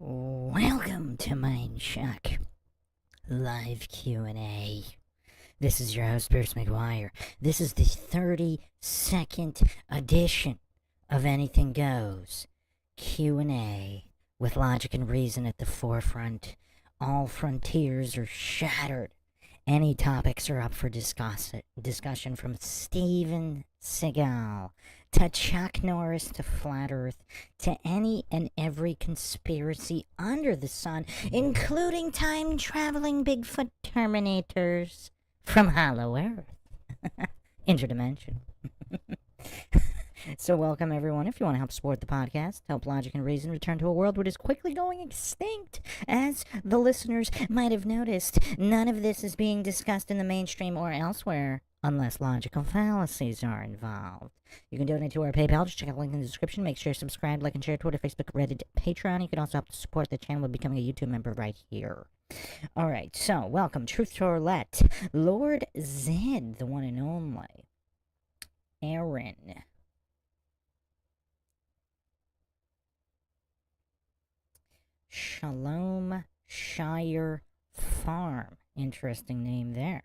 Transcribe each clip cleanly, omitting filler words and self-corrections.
Welcome to MINDSHOCK Live Q&A. This is your host, Bruce McGuire. This is the 32nd edition of Anything Goes Q&A with logic and reason at the forefront. All frontiers are shattered. Any topics are up for discussion, from Steven Seagal to Chuck Norris to Flat Earth to any and every conspiracy under the sun, including time-traveling Bigfoot Terminators from Hollow Earth. Interdimension. So welcome, everyone. If you want to help support the podcast, help Logic and Reason return to a world that is quickly going extinct, as the listeners might have noticed, none of this is being discussed in the mainstream or elsewhere unless logical fallacies are involved. You can donate to our PayPal. Just check out the link in the description. Make sure to subscribe, like, and share Twitter, Facebook, Reddit, Patreon. You can also help to support the channel by becoming a YouTube member right here. Alright, so welcome. Truth to Roulette. Lord Zed, the one and only. Aaron. Shalom Shire Farm. Interesting name there.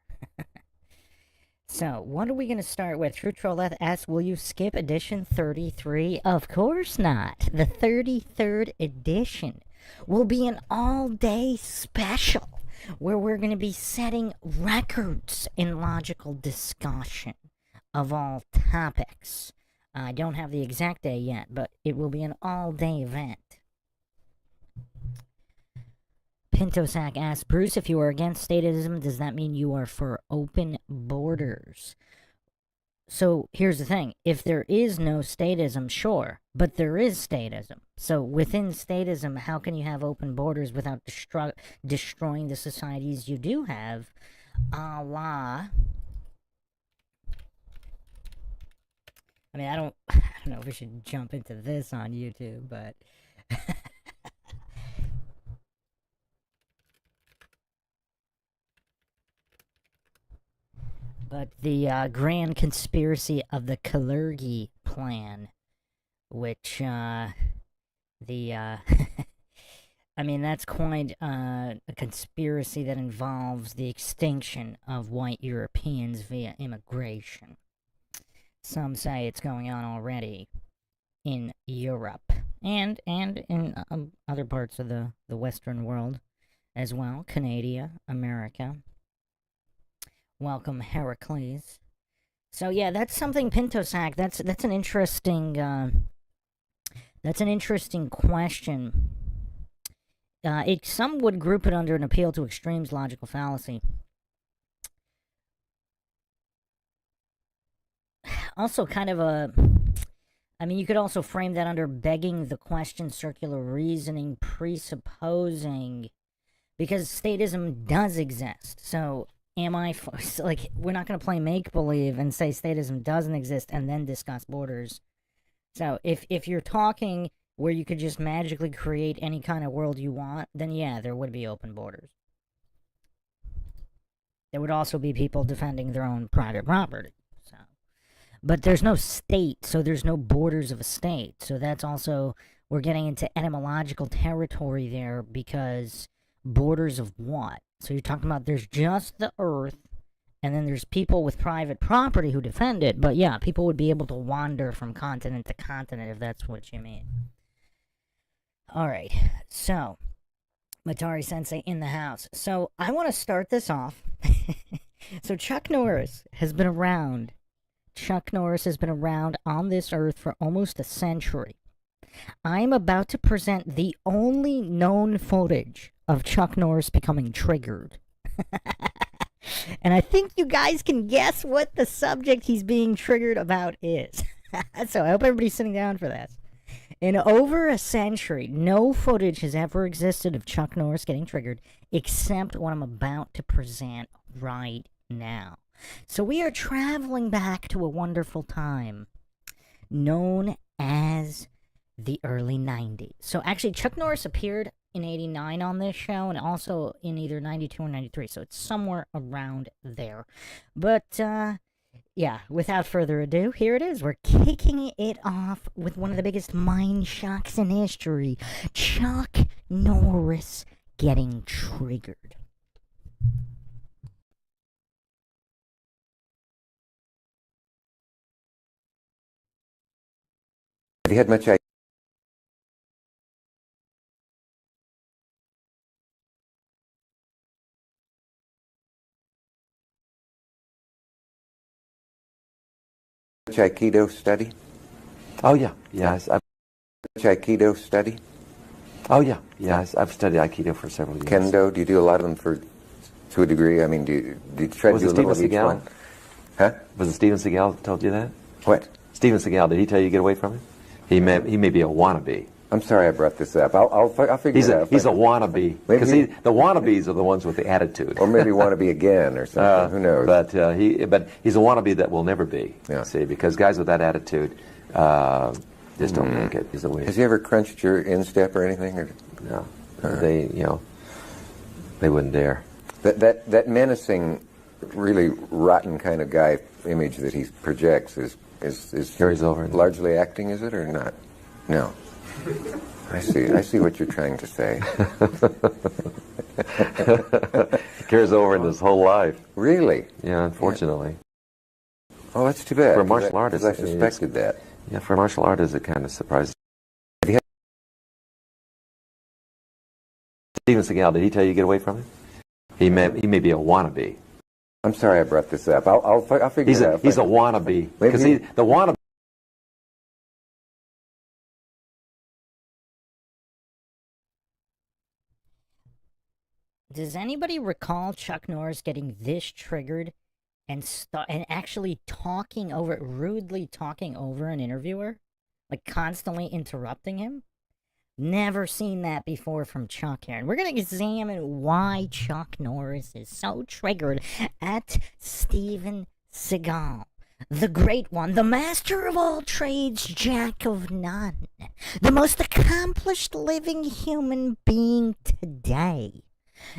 So, what are we going to start with? True Trolleth asks, will you skip edition 33? Of course not. The 33rd edition will be an all-day special where we're going to be setting records in logical discussion of all topics. I don't have the exact day yet, but it will be an all-day event. Pintosack asks, Bruce, if you are against statism, does that mean you are for open borders? So here's the thing. If there is no statism, sure, but there is statism. So within statism, how can you have open borders without destroying the societies you do have? A la... I mean, I don't know if we should jump into this on YouTube, but... But the grand conspiracy of the Kalergi plan, which, I mean, that's quite a conspiracy that involves the extinction of white Europeans via immigration. Some say it's going on already in Europe and in other parts of the Western world as well. Canada, America. Welcome, Heracles. So yeah, that's something, Pintosack. That's an interesting question. Some would group it under an appeal to extremes, logical fallacy. Also, kind of a. I mean, you could also frame that under begging the question, circular reasoning, presupposing, because statism does exist. So. Am I, like, we're not going to play make-believe and say statism doesn't exist and then discuss borders. So, if you're talking where you could just magically create any kind of world you want, then yeah, there would be open borders. There would also be people defending their own private property. So, but there's no state, so there's no borders of a state. So that's also, we're getting into etymological territory there, because borders of what? So you're talking about there's just the earth, and then there's people with private property who defend it. But yeah, people would be able to wander from continent to continent, if that's what you mean. Alright, so, Matari Sensei in the house. So, I want to start this off. So Chuck Norris has been around. Chuck Norris has been around on this earth for almost a century. I'm about to present the only known footage of Chuck Norris becoming triggered. And I think you guys can guess what the subject he's being triggered about is. So I hope everybody's sitting down for this. In over a century, no footage has ever existed of Chuck Norris getting triggered, except what I'm about to present right now. So we are traveling back to a wonderful time known as the early 90s. So actually, Chuck Norris appeared in 89 on this show, and also in either 92 or 93, so it's somewhere around there. But, yeah, without further ado, here it is. We're kicking it off with one of the biggest mind shocks in history. Chuck Norris getting triggered. Have you had much Aikido study? Oh yeah, yes. Aikido study? Oh yeah, yes. I've studied Aikido for several years. Kendo? Do you do a lot of them to a degree? I mean, do you try to do a little of each one? Huh? Was it Steven Seagal that told you that? What? Steven Seagal, did he tell you to get away from it? He may be a wannabe. I'm sorry I brought this up. I'll figure it out. He's a wannabe. Because the wannabes are the ones with the attitude. Or maybe wannabe again or something. Who knows? But he's a wannabe that will never be. Yeah. See, because guys with that attitude just don't make it. Is the way. Has he ever crunched your instep or anything? Or? No. They wouldn't dare. That menacing, really rotten kind of guy image that he projects is carries over. Largely acting, is it, or not? No. I see what you're trying to say. Carries over in his whole life. Really? Yeah, unfortunately. Yeah. Oh, that's too bad. For a martial artist, I suspected that. Yeah, for a martial artist, it kind of surprises. Steven Seagal, did he tell you to get away from it? He may be a wannabe. I'm sorry I brought this up. I'll figure it out. He's a wannabe. Because the wannabe. Does anybody recall Chuck Norris getting this triggered and actually rudely talking over an interviewer? Like constantly interrupting him? Never seen that before from Chuck here. And we're going to examine why Chuck Norris is so triggered at Steven Seagal. The great one, the master of all trades, jack of none. The most accomplished living human being today.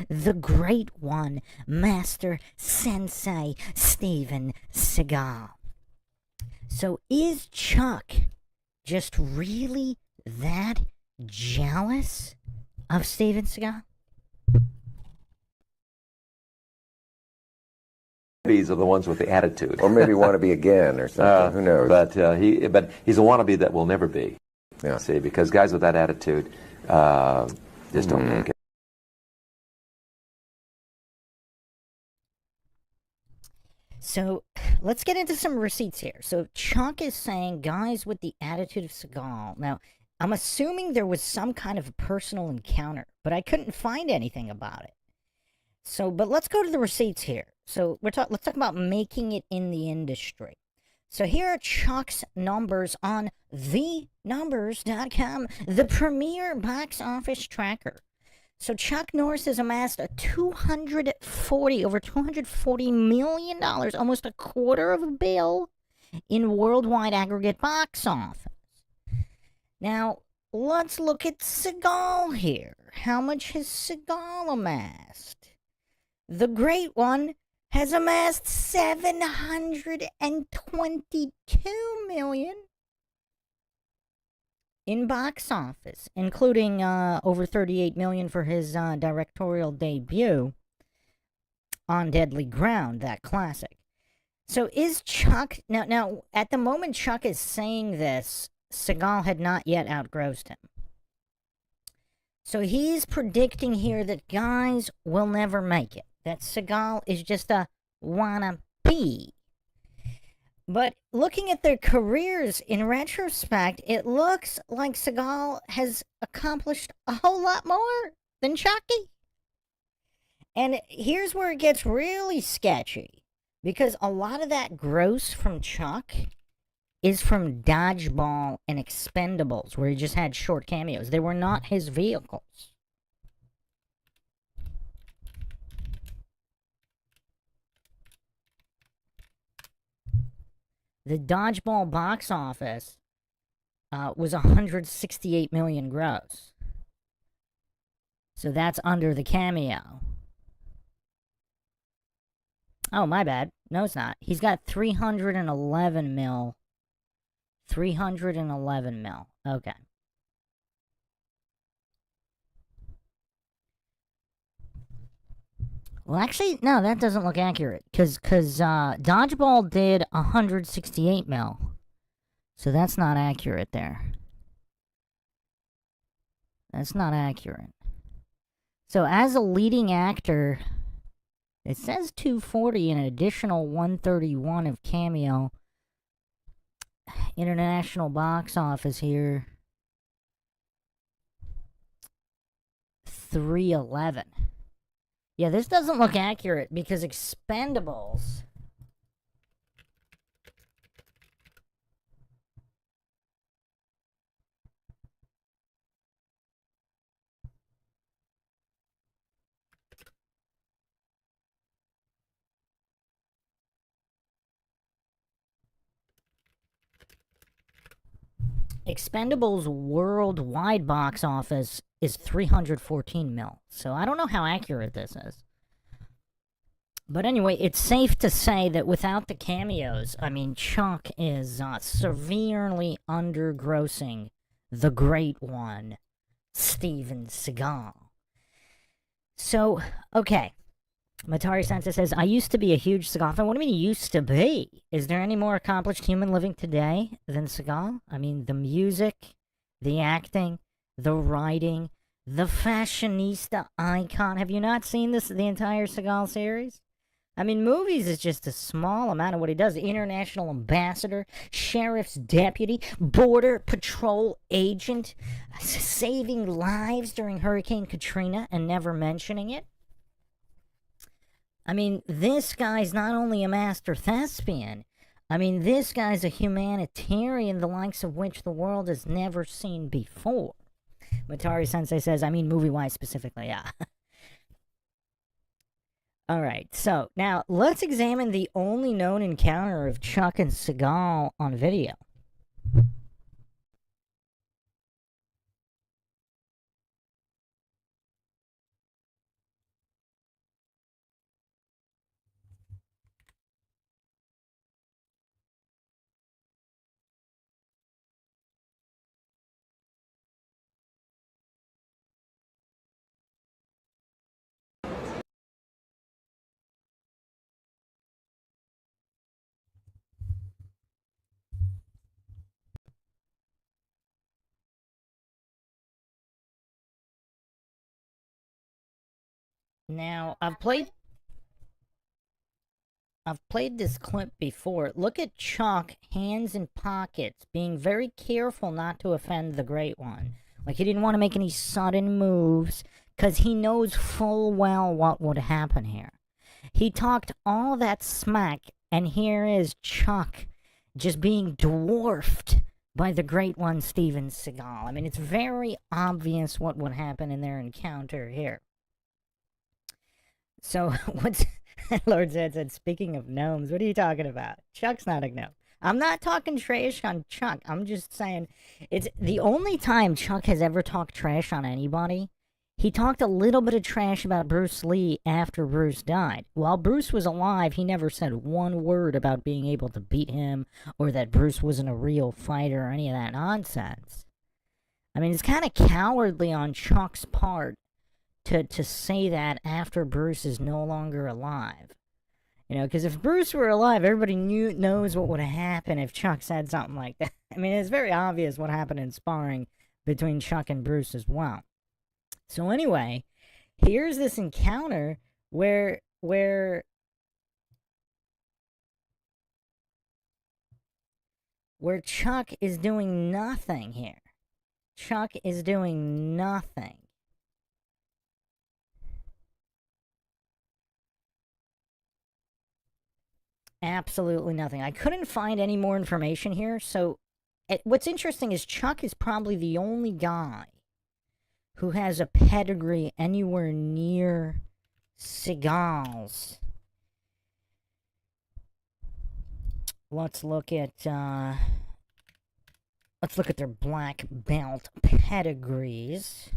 The great one, Master Sensei Steven Seagal. So is Chuck just really that jealous of Steven Seagal? These are the ones with the attitude. Or maybe wannabe again or something. Who knows? But he's a wannabe that will never be. Yeah. See, because guys with that attitude just don't make it. So let's get into some receipts here. So Chuck is saying guys with the attitude of Seagal. Now, I'm assuming there was some kind of personal encounter, but I couldn't find anything about it. So, but let's go to the receipts here. So let's talk about making it in the industry. So here are Chuck's numbers on thenumbers.com, the premier box office tracker. So Chuck Norris has amassed over $240 million, almost a quarter of a bill in worldwide aggregate box office. Now, let's look at Seagal here. How much has Seagal amassed? The great one has amassed $722 million in box office, including over $38 million for his directorial debut on Deadly Ground, that classic. So is Chuck... Now, at the moment Chuck is saying this, Seagal had not yet outgrossed him. So he's predicting here that guys will never make it. That Seagal is just a wannabe. But looking at their careers in retrospect, it looks like Seagal has accomplished a whole lot more than Chucky. And here's where it gets really sketchy. Because a lot of that gross from Chuck is from Dodgeball and Expendables, where he just had short cameos. They were not his vehicles. The Dodgeball box office was $168 million gross. So that's under the cameo. Oh, my bad. No, it's not. He's got 311 mil. 311 mil. Okay. Well, actually, no, that doesn't look accurate. Because Dodgeball did 168 mil. So that's not accurate there. That's not accurate. So as a leading actor, it says 240 and an additional 131 of cameo. International box office here. 311. Yeah, this doesn't look accurate because Expendables. Expendables worldwide box office is 314 mil. So I don't know how accurate this is. But anyway, it's safe to say that without the cameos, I mean, Chuck is severely undergrossing the great one, Steven Seagal. So, okay. Matari Sensei says, I used to be a huge Seagal fan. What do you mean you used to be? Is there any more accomplished human living today than Seagal? I mean, the music, the acting, the writing, the fashionista icon. Have you not seen the entire Seagal series? I mean, movies is just a small amount of what he does. International ambassador, sheriff's deputy, border patrol agent, saving lives during Hurricane Katrina and never mentioning it. I mean, this guy's not only a master thespian, I mean, this guy's a humanitarian, the likes of which the world has never seen before. Matari Sensei says, I mean, movie-wise specifically, yeah. Alright, so now let's examine the only known encounter of Chuck and Seagal on video. Now, I've played this clip before. Look at Chuck, hands in pockets, being very careful not to offend the Great One. Like, he didn't want to make any sudden moves, because he knows full well what would happen here. He talked all that smack, and here is Chuck just being dwarfed by the Great One, Steven Seagal. I mean, it's very obvious what would happen in their encounter here. So, what's... Lord Zed said, speaking of gnomes, what are you talking about? Chuck's not a gnome. I'm not talking trash on Chuck. I'm just saying, it's the only time Chuck has ever talked trash on anybody. He talked a little bit of trash about Bruce Lee after Bruce died. While Bruce was alive, he never said one word about being able to beat him or that Bruce wasn't a real fighter or any of that nonsense. I mean, it's kind of cowardly on Chuck's part to say that after Bruce is no longer alive. You know, because if Bruce were alive, everybody knows what would happen if Chuck said something like that. I mean, it's very obvious what happened in sparring between Chuck and Bruce as well. So anyway, here's this encounter where Chuck is doing nothing here. Chuck is doing nothing. Absolutely nothing. I couldn't find any more information here, so what's interesting is Chuck is probably the only guy who has a pedigree anywhere near Seagal's. Let's look at their black belt pedigrees.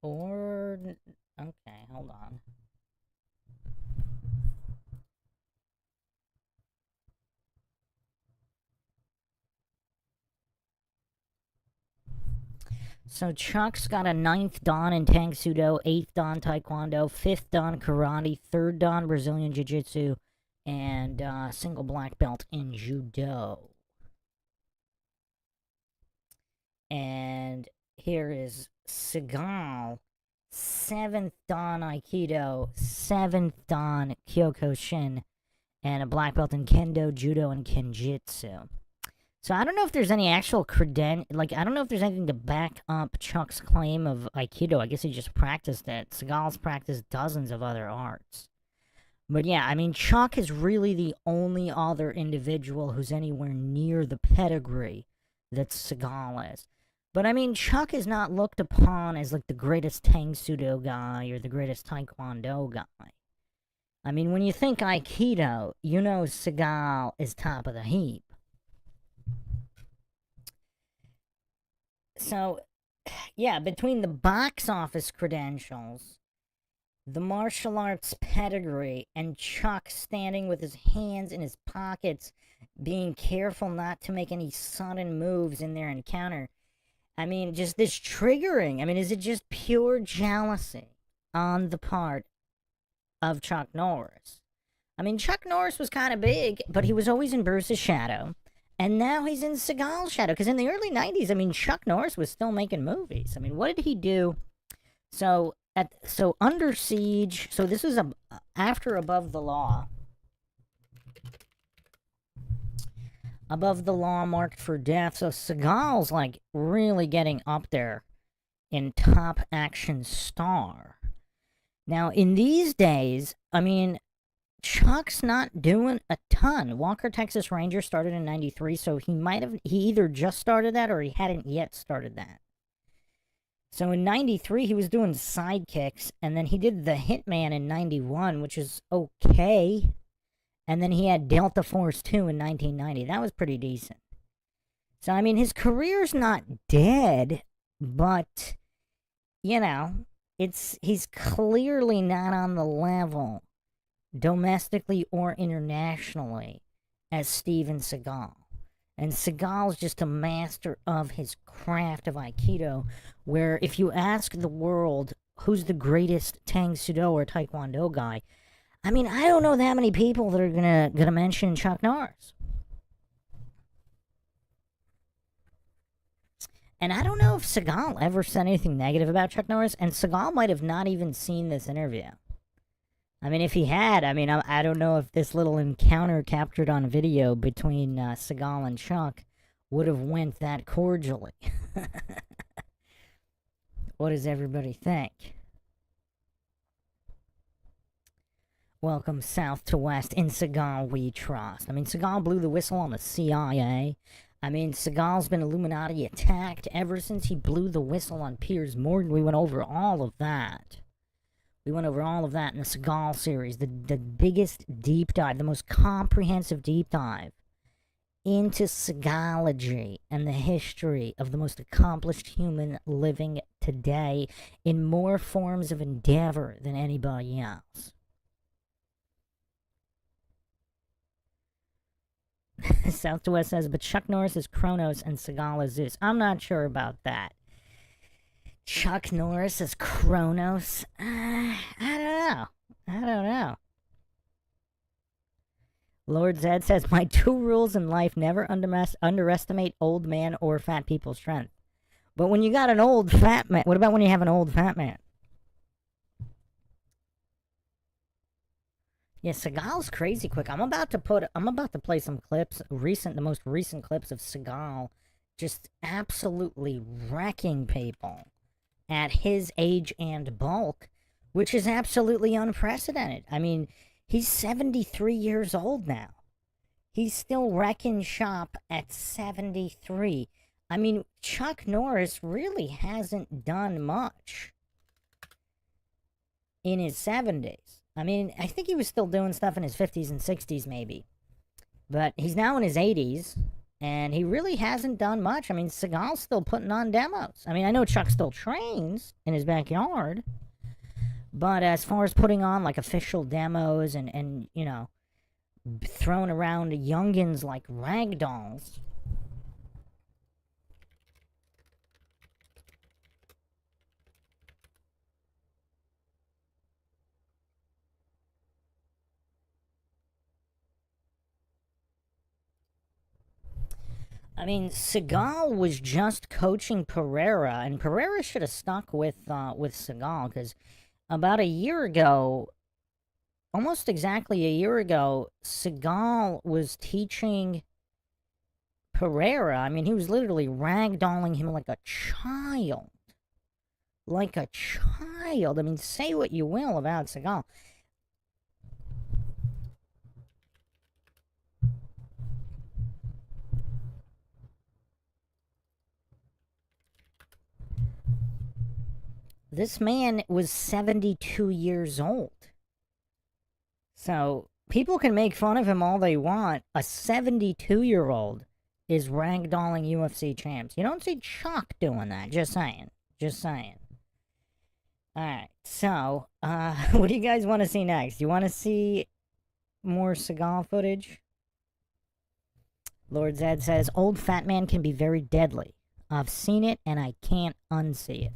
Or, okay, hold on. So Chuck's got a 9th Dan in Tang Sudo, 8th Dan Taekwondo, 5th Dan Karate, 3rd Dan Brazilian Jiu-Jitsu, and single black belt in Judo. And here is Seagal, 7th Dan Aikido, 7th Dan Kyokushin, and a black belt in Kendo, Judo, and Kenjutsu. So I don't know if there's any actual I don't know if there's anything to back up Chuck's claim of Aikido. I guess he just practiced it. Seagal's practiced dozens of other arts. But yeah, I mean, Chuck is really the only other individual who's anywhere near the pedigree that Seagal is. But I mean, Chuck is not looked upon as like the greatest Tang Sudo guy or the greatest Taekwondo guy. I mean, when you think Aikido, you know Seagal is top of the heap. So, yeah, between the box office credentials, the martial arts pedigree, and Chuck standing with his hands in his pockets, being careful not to make any sudden moves in their encounter, I mean, just this triggering. I mean, is it just pure jealousy on the part of Chuck Norris? I mean, Chuck Norris was kind of big, but he was always in Bruce's shadow. And now he's in Seagal's shadow. Because in the early 90s, I mean, Chuck Norris was still making movies. I mean, what did he do? So Under Siege. So this is after Above the Law. Above the Law, Marked for Death. So Seagal's like really getting up there in top action star. Now, in these days, I mean, Chuck's not doing a ton. Walker, Texas Ranger started in 93, so he either just started that or he hadn't yet started that. So in 93, he was doing Sidekicks, and then he did The Hitman in 91, which is okay. And then he had Delta Force 2 in 1990. That was pretty decent. So, I mean, his career's not dead, but, you know, he's clearly not on the level, domestically or internationally, as Steven Seagal. And Seagal's just a master of his craft of Aikido, where if you ask the world who's the greatest Tang Sudo or Taekwondo guy, I mean, I don't know that many people that are gonna mention Chuck Norris. And I don't know if Seagal ever said anything negative about Chuck Norris, and Seagal might have not even seen this interview. I mean, if he had, I mean, I don't know if this little encounter captured on video between Seagal and Chuck would have went that cordially. What does everybody think? Welcome south to west. In Seagal we trust. I mean, Seagal blew the whistle on the CIA. I mean, Seagal's been Illuminati attacked ever since he blew the whistle on Piers Morgan. We went over all of that. We went over all of that in the Seagal series. The biggest deep dive, the most comprehensive deep dive into Seagology and the history of the most accomplished human living today in more forms of endeavor than anybody else. South to West says, but Chuck Norris is Kronos and Seagal is Zeus. I'm not sure about that. Chuck Norris is Kronos? I don't know. Lord Zed says, my 2 rules in life: never underestimate old man or fat people's strength. But when you got an old fat man, what about when you have an old fat man? Yeah, Seagal's crazy quick. I'm about to play some clips, the most recent clips of Seagal just absolutely wrecking people at his age and bulk, which is absolutely unprecedented. I mean, he's 73 years old now. He's still wrecking shop at 73. I mean, Chuck Norris really hasn't done much in his 70s. I mean, I think he was still doing stuff in his 50s and 60s maybe. But he's now in his 80s, and he really hasn't done much. I mean, Seagal's still putting on demos. I mean, I know Chuck still trains in his backyard, but as far as putting on, like, official demos and you know, throwing around youngins like ragdolls, I mean, Seagal was just coaching Pereira, and Pereira should have stuck with Seagal, because about a year ago, almost exactly a year ago, Seagal was teaching Pereira. I mean, he was literally ragdolling him like a child. Like a child. I mean, say what you will about Seagal. This man was 72 years old. So, people can make fun of him all they want. A 72-year-old is ragdolling UFC champs. You don't see Chuck doing that. Just saying. Just saying. Alright, so, what do you guys want to see next? You want to see more Seagal footage? Lord Zed says, old fat man can be very deadly. I've seen it and I can't unsee it.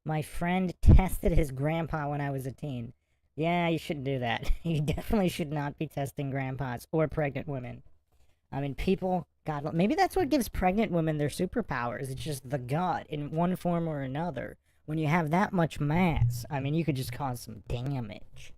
My friend tested his grandpa when I was a teen. Yeah, you shouldn't do that. You definitely should not be testing grandpas or pregnant women. I mean, people, God, maybe that's what gives pregnant women their superpowers. It's just the gut in one form or another. When you have that much mass, I mean, you could just cause some damage.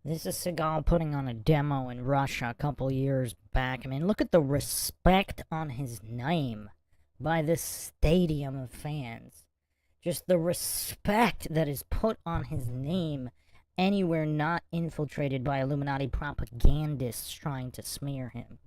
This is Seagal putting on a demo in Russia a couple years back. I mean, look at the respect on his name by this stadium of fans. Just the respect that is put on his name anywhere not infiltrated by Illuminati propagandists trying to smear him.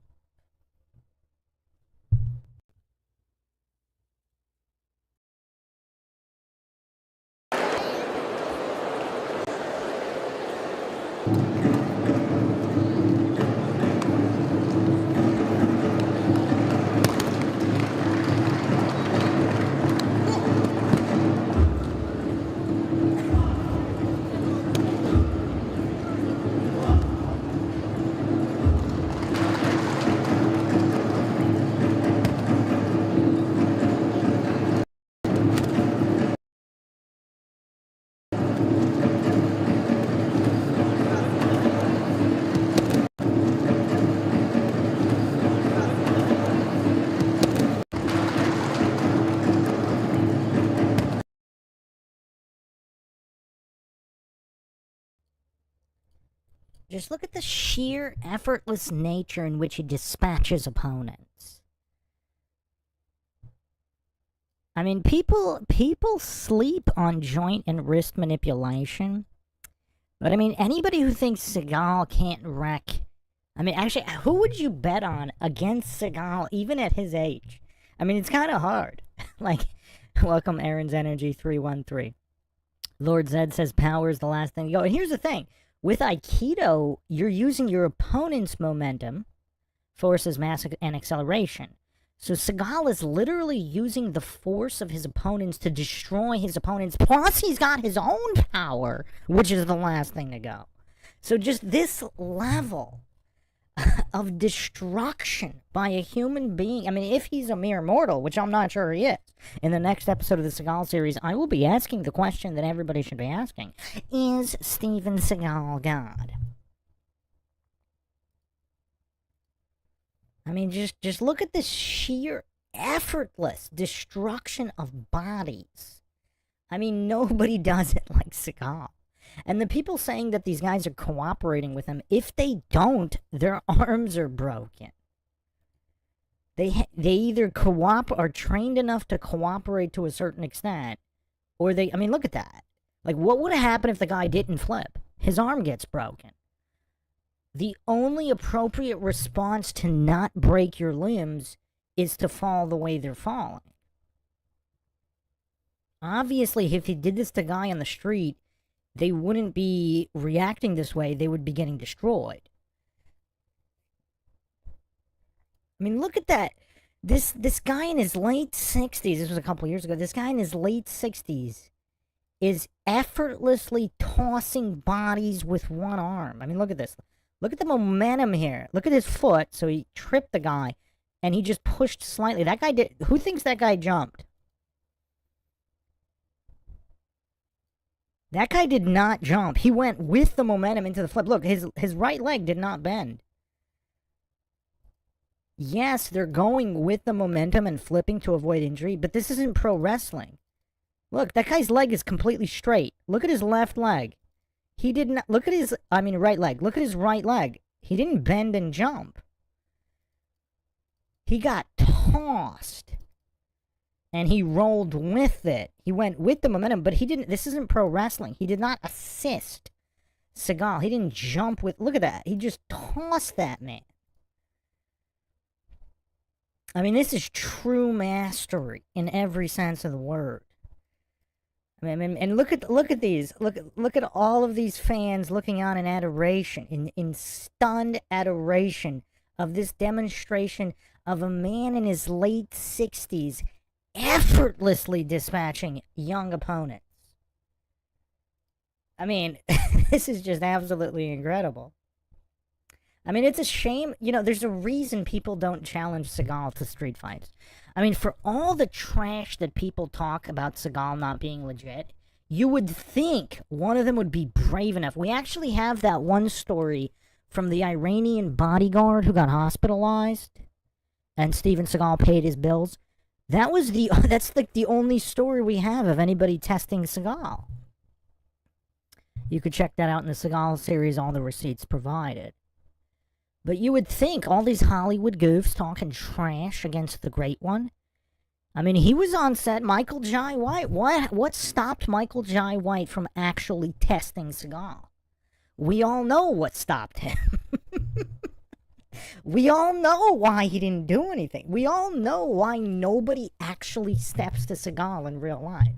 Just look at the sheer effortless nature in which he dispatches opponents. I mean, people sleep on joint and wrist manipulation. But I mean, anybody who thinks Seagal can't wreck... I mean, actually, who would you bet on against Seagal, even at his age? I mean, it's kind of hard. Like, welcome Aaron's Energy 313. Lord Zed says power is the last thing to go. And here's the thing. With Aikido, you're using your opponent's momentum, forces, mass, and acceleration. So Seagal is literally using the force of his opponents to destroy his opponents, plus he's got his own power, which is the last thing to go. So just this level of destruction by a human being. I mean, if he's a mere mortal, which I'm not sure he is, in the next episode of the Seagal series, I will be asking the question that everybody should be asking. Is Steven Seagal God? I mean, just look at this sheer effortless destruction of bodies. I mean, nobody does it like Seagal. And the people saying that these guys are cooperating with him, if they don't, their arms are broken. They either are trained enough to cooperate to a certain extent, or I mean, look at that. Like, what would have happened if the guy didn't flip? His arm gets broken. The only appropriate response to not break your limbs is to fall the way they're falling. Obviously, if he did this to a guy on the street, they wouldn't be reacting this way. They would be getting destroyed. I mean, look at that. This guy in his late 60s, this was a couple years ago, this guy in his late 60s is effortlessly tossing bodies with one arm. I mean, look at this. Look at the momentum here. Look at his foot. So he tripped the guy, and he just pushed slightly. That guy did... Who thinks that guy jumped? That guy did not jump. He went with the momentum into the flip. Look, his right leg did not bend. Yes, they're going with the momentum and flipping to avoid injury, but this isn't pro wrestling. Look, that guy's leg is completely straight. Look at his left leg. He did not... Look at his... right leg. Look at his right leg. He didn't bend and jump. He got tossed. And he rolled with it. He went with the momentum, but he didn't... This isn't pro wrestling. He did not assist Seagal. He didn't jump with... Look at that. He just tossed that man. I mean, this is true mastery in every sense of the word. I mean, and look at these. Look at all of these fans looking on in adoration, in stunned adoration of this demonstration of a man in his late 60s effortlessly dispatching young opponents. I mean, this is just absolutely incredible. I mean, it's a shame. You know, there's a reason people don't challenge Seagal to street fights. I mean, for all the trash that people talk about Seagal not being legit, you would think one of them would be brave enough. We actually have that one story from the Iranian bodyguard who got hospitalized, and Steven Seagal paid his bills. That's like the only story we have of anybody testing Seagal. You could check that out in the Seagal series, all the receipts provided. But you would think all these Hollywood goofs talking trash against the great one. I mean, he was on set, Michael Jai White. What stopped Michael Jai White from actually testing Seagal? We all know what stopped him. We all know why he didn't do anything. We all know why nobody actually steps to Seagal in real life.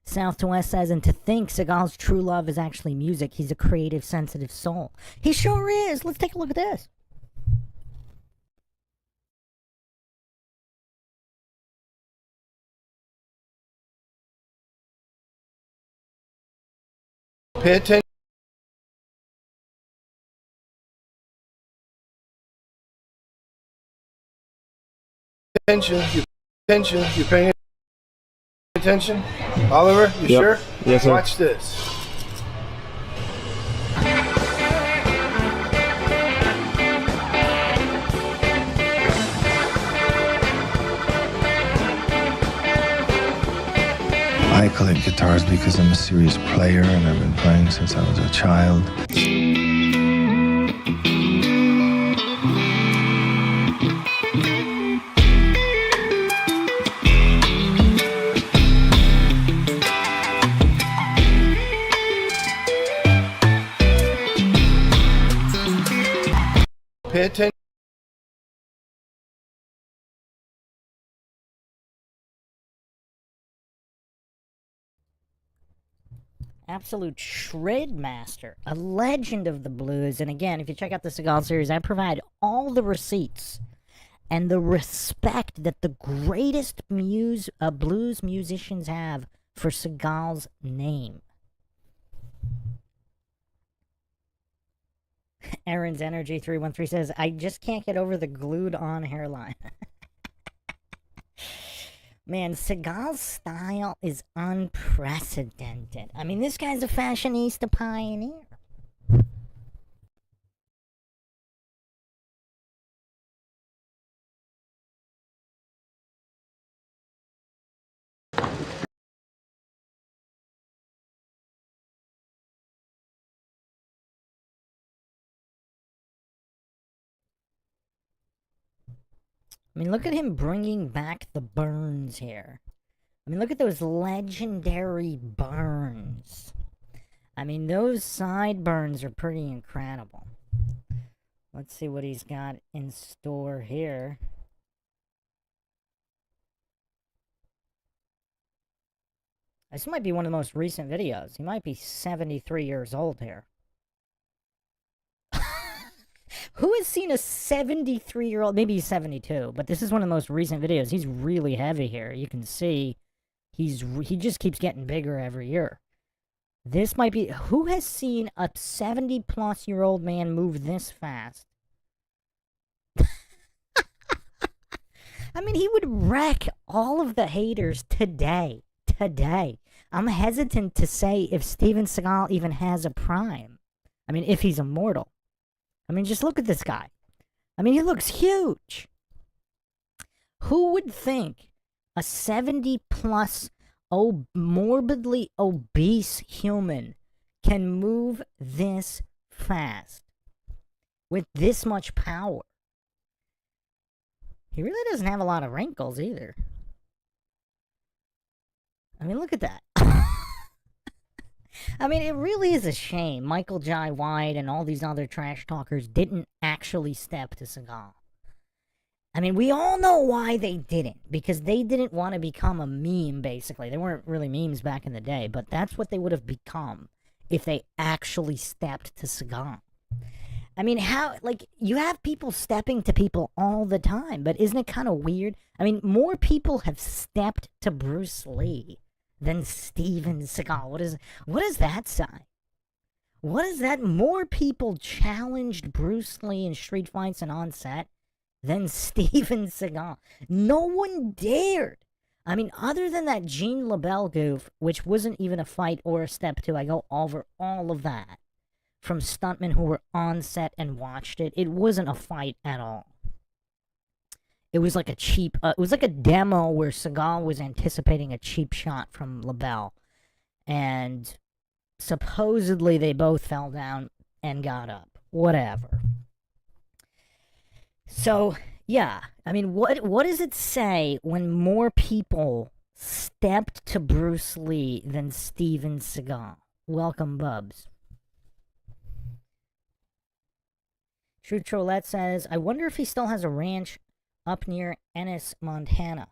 South to West says, and to think Seagal's true love is actually music. He's a creative, sensitive soul. He sure is. Let's take a look at this. Pay attention. You paying attention? Oliver, you sure? Yes, sir. Watch this. I collect guitars because I'm a serious player and I've been playing since I was a child. Pay attention. Absolute shred master, a legend of the blues. And again, if you check out the Seagal series, I provide all the receipts and the respect that the greatest blues musicians have for Seagal's name. Aaron's Energy 313 says, I just can't get over the glued on hairline. Man, Seagal's style is unprecedented. I mean, this guy's a fashionista pioneer. I mean, look at him bringing back the burns here. I mean, look at those legendary burns. I mean, those sideburns are pretty incredible. Let's see what he's got in store here. This might be one of the most recent videos. He might be 73 years old here. Who has seen a 73-year-old? Maybe he's 72, but this is one of the most recent videos. He's really heavy here. You can see he just keeps getting bigger every year. This might be... Who has seen a 70-plus-year-old man move this fast? I mean, he would wreck all of the haters today. Today. I'm hesitant to say if Steven Seagal even has a prime. I mean, if he's immortal. I mean, just look at this guy. I mean, he looks huge. Who would think a 70-plus morbidly obese human can move this fast with this much power? He really doesn't have a lot of wrinkles either. I mean, look at that. I mean, it really is a shame Michael Jai White and all these other trash talkers didn't actually step to Seagal. I mean, we all know why they didn't. Because they didn't want to become a meme, basically. They weren't really memes back in the day, but that's what they would have become if they actually stepped to Seagal. I mean, how, like, you have people stepping to people all the time, but isn't it kind of weird? I mean, more people have stepped to Bruce Lee than Steven Seagal. What does that say? What is that? More people challenged Bruce Lee in street fights and on set than Steven Seagal. No one dared. I mean, other than that Jean LaBelle goof, which wasn't even a fight or a step to, I go over all of that from stuntmen who were on set and watched it. It wasn't a fight at all. It was like a cheap, it was like a demo where Seagal was anticipating a cheap shot from LaBelle. And supposedly they both fell down and got up. Whatever. So, yeah. I mean, what does it say when more people stepped to Bruce Lee than Steven Seagal? Welcome, Bubs. True Trolette says, I wonder if he still has a ranch up near Ennis, Montana.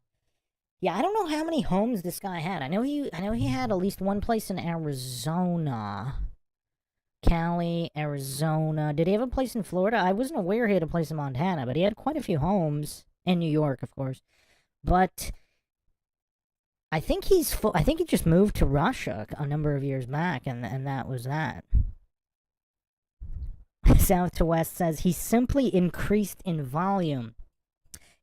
Yeah, I don't know how many homes this guy had. I know he had at least one place in Arizona. Cali, Arizona. Did he have a place in Florida? I wasn't aware he had a place in Montana, but he had quite a few homes in New York, of course. But I think he just moved to Russia a number of years back, and that was that. South to West says he's simply increased in volume.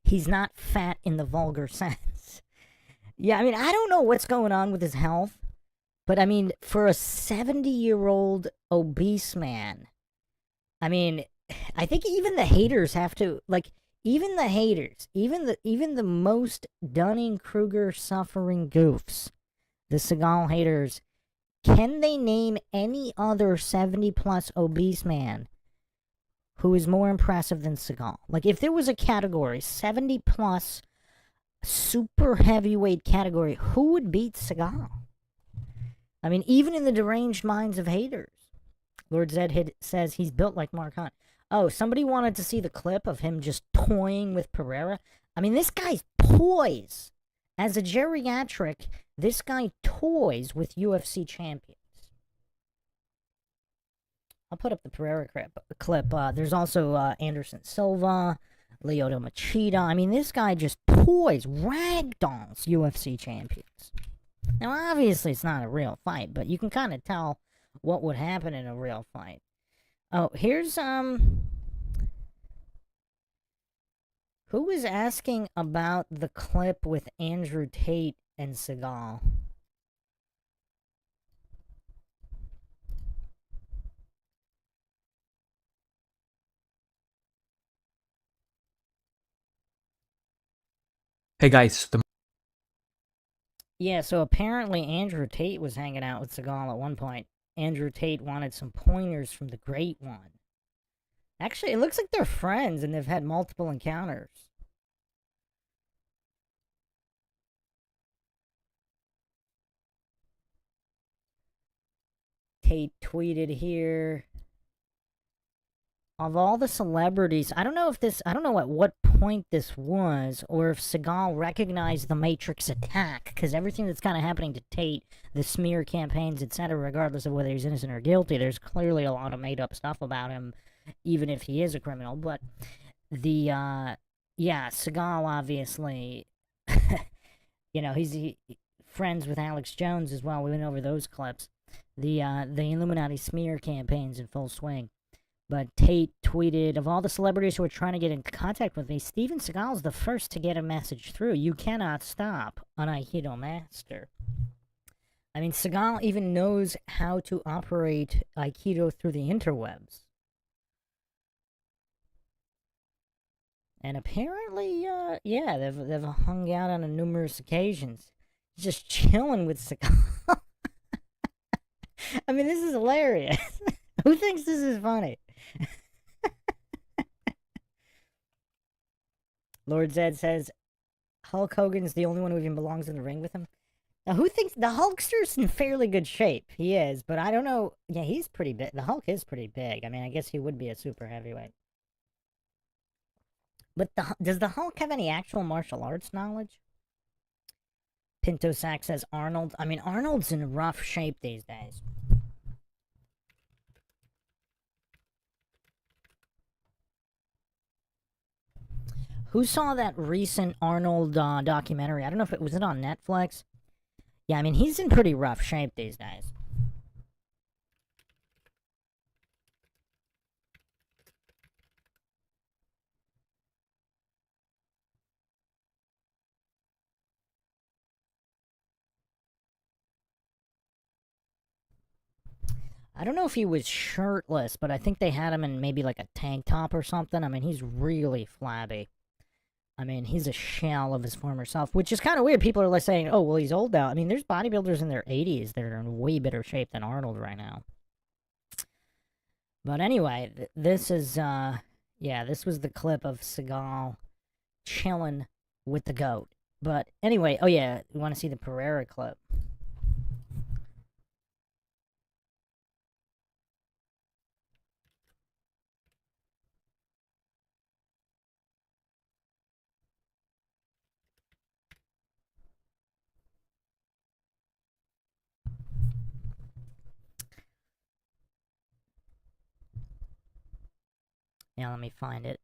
He's not fat in the vulgar sense. Yeah, I mean, I don't know what's going on with his health, but I mean, for a 70-year-old obese man, I mean, I think even the haters have to, like, even the haters, even the most Dunning-Kruger suffering goofs, the Seagal haters, can they name any other 70-plus obese man who is more impressive than Seagal? Like, if there was a category, 70-plus super heavyweight category, who would beat Seagal? I mean, even in the deranged minds of haters. Lord Zed says he's built like Mark Hunt. Oh, somebody wanted to see the clip of him just toying with Pereira. I mean, this guy's toys. As a geriatric, this guy toys with UFC champions. I'll put up the Pereira clip. There's also Anderson Silva, Lyoto Machida. I mean, this guy just toys, ragdolls UFC champions. Now, obviously, it's not a real fight, but you can kind of tell what would happen in a real fight. Oh, here's, who was asking about the clip with Andrew Tate and Seagal? Hey guys, Yeah, so apparently Andrew Tate was hanging out with Seagal at one point. Andrew Tate wanted some pointers from the Great One. Actually, it looks like they're friends and they've had multiple encounters. Tate tweeted here. Of all the celebrities, I don't know at what point this was, or if Seagal recognized the Matrix attack, because everything that's kind of happening to Tate, the smear campaigns, etc., regardless of whether he's innocent or guilty, there's clearly a lot of made-up stuff about him, even if he is a criminal. But yeah, Seagal obviously, he's friends with Alex Jones as well. We went over those clips. The Illuminati smear campaigns in full swing. But Tate tweeted, of all the celebrities who are trying to get in contact with me, Steven Seagal's the first to get a message through. You cannot stop an Aikido master. I mean, Seagal even knows how to operate Aikido through the interwebs. And apparently, yeah, they've hung out on numerous occasions. Just chilling with Seagal. I mean, this is hilarious. Who thinks this is funny? Lord Zed says Hulk Hogan's the only one who even belongs in the ring with him. Now, who thinks the Hulkster's in fairly good shape? He is, but I don't know. Yeah, he's pretty big. The Hulk is pretty big. I mean, I guess he would be a super heavyweight. But does the Hulk have any actual martial arts knowledge? Pinto Sack says Arnold. I mean, Arnold's in rough shape these days. Who saw that recent Arnold documentary? I don't know if it was on Netflix. Yeah, I mean, he's in pretty rough shape these days. I don't know if he was shirtless, but I think they had him in maybe like a tank top or something. I mean, he's really flabby. I mean, he's a shell of his former self, which is kind of weird. People are like saying, oh, well, he's old now. I mean, there's bodybuilders in their 80s that are in way better shape than Arnold right now. But anyway, this is, yeah, this was the clip of Seagal chilling with the GOAT. But anyway, oh yeah, you want to see the Pereira clip? Yeah, let me find it.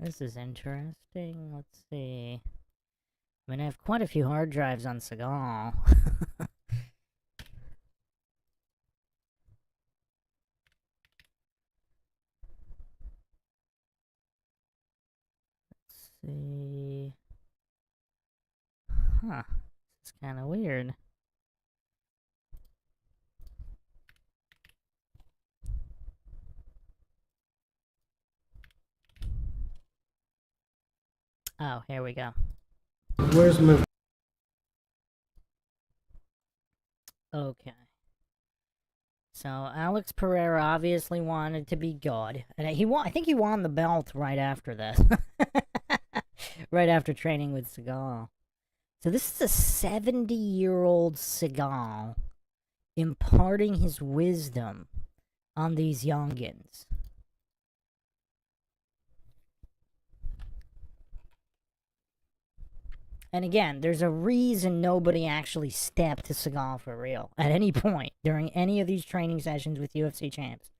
This is interesting. Let's see. I mean, I have quite a few hard drives on Seagal. Let's see. Huh. It's kind of weird. Oh, here we go. Where's the movie? Okay. So Alex Pereira obviously wanted to be God, and I think he won the belt right after this. Right after training with Seagal. So this is a 70-year-old Seagal imparting his wisdom on these youngins. And again, there's a reason nobody actually stepped to Seagal for real at any point during any of these training sessions with UFC champs.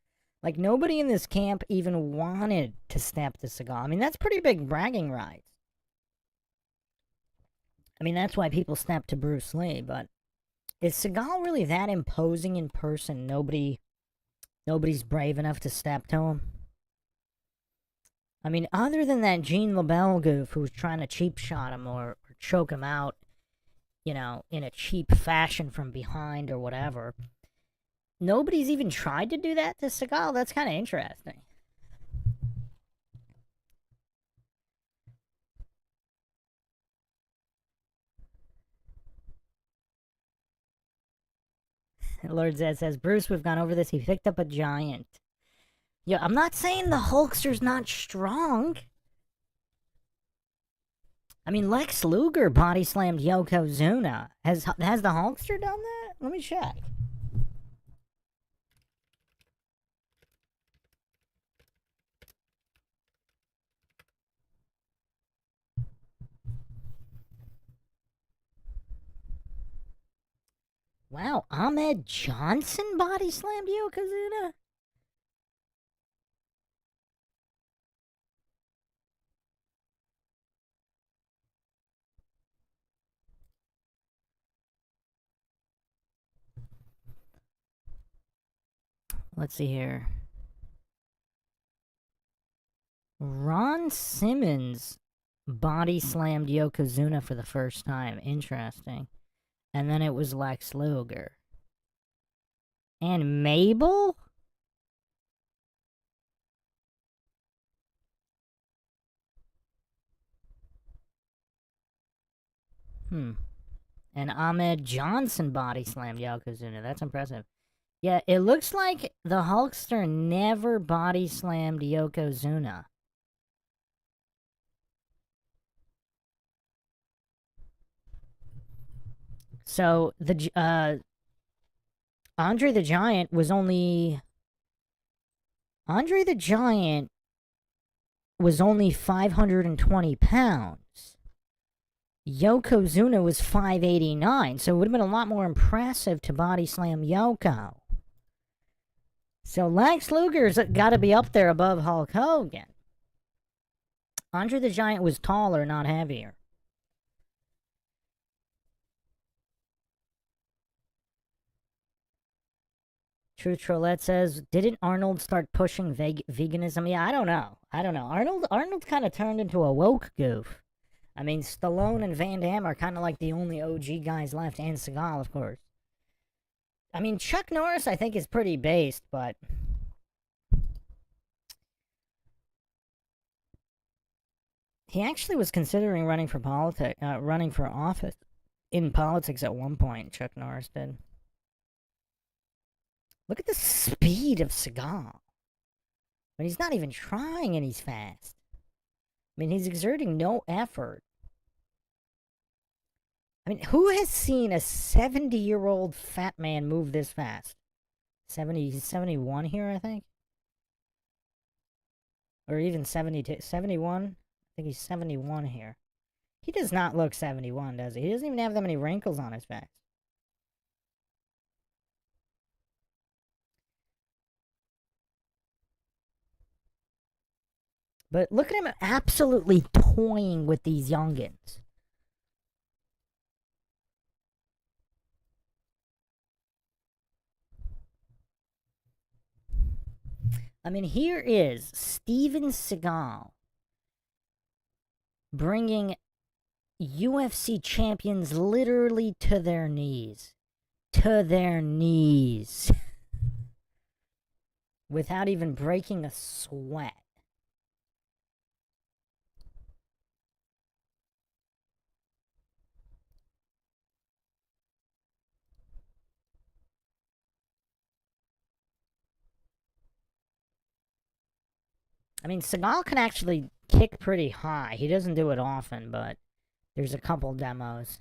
Like, nobody in this camp even wanted to step to Seagal. I mean, that's pretty big bragging rights. I mean, that's why people snap to Bruce Lee, but is Seagal really that imposing in person? Nobody's brave enough to step to him? I mean, other than that Gene LaBelle goof who was trying to cheap shot him or choke him out, you know, in a cheap fashion from behind or whatever, nobody's even tried to do that to Seagal. That's kind of interesting. Lord Zed says, Bruce, we've gone over this. He picked up a giant. Yo, I'm not saying the Hulkster's not strong. I mean, Lex Luger body slammed Yokozuna. Has the Hulkster done that? Let me check. Wow, Ahmed Johnson body slammed Yokozuna? Let's see here. Ron Simmons body slammed Yokozuna for the first time. Interesting. And then it was Lex Luger. And Mabel? And Ahmed Johnson body slammed Yokozuna. That's impressive. Yeah, it looks like the Hulkster never body slammed Yokozuna. So the Andre the Giant was only 520 pounds. Yokozuna was 589, so it would have been a lot more impressive to body slam Yoko. So Lex Luger's got to be up there above Hulk Hogan. Andre the Giant was taller, not heavier. Truth Trollette says, didn't Arnold start pushing veganism? Yeah, I don't know. Arnold kind of turned into a woke goof. I mean, Stallone and Van Damme are kind of like the only OG guys left, and Seagal, of course. I mean, Chuck Norris, I think, is pretty based, but he actually was considering running for office in politics at one point. Chuck Norris did. Look at the speed of Seagal. But he's not even trying, and he's fast. I mean, he's exerting no effort. I mean, who has seen a 70-year-old fat man move this fast? 71 here, I think? Or even 72, 71? I think he's 71 here. He does not look 71, does he? He doesn't even have that many wrinkles on his face. But look at him absolutely toying with these youngins. I mean, here is Steven Seagal bringing UFC champions literally to their knees. To their knees. Without even breaking a sweat. I mean, Seagal can actually kick pretty high. He doesn't do it often, but there's a couple demos.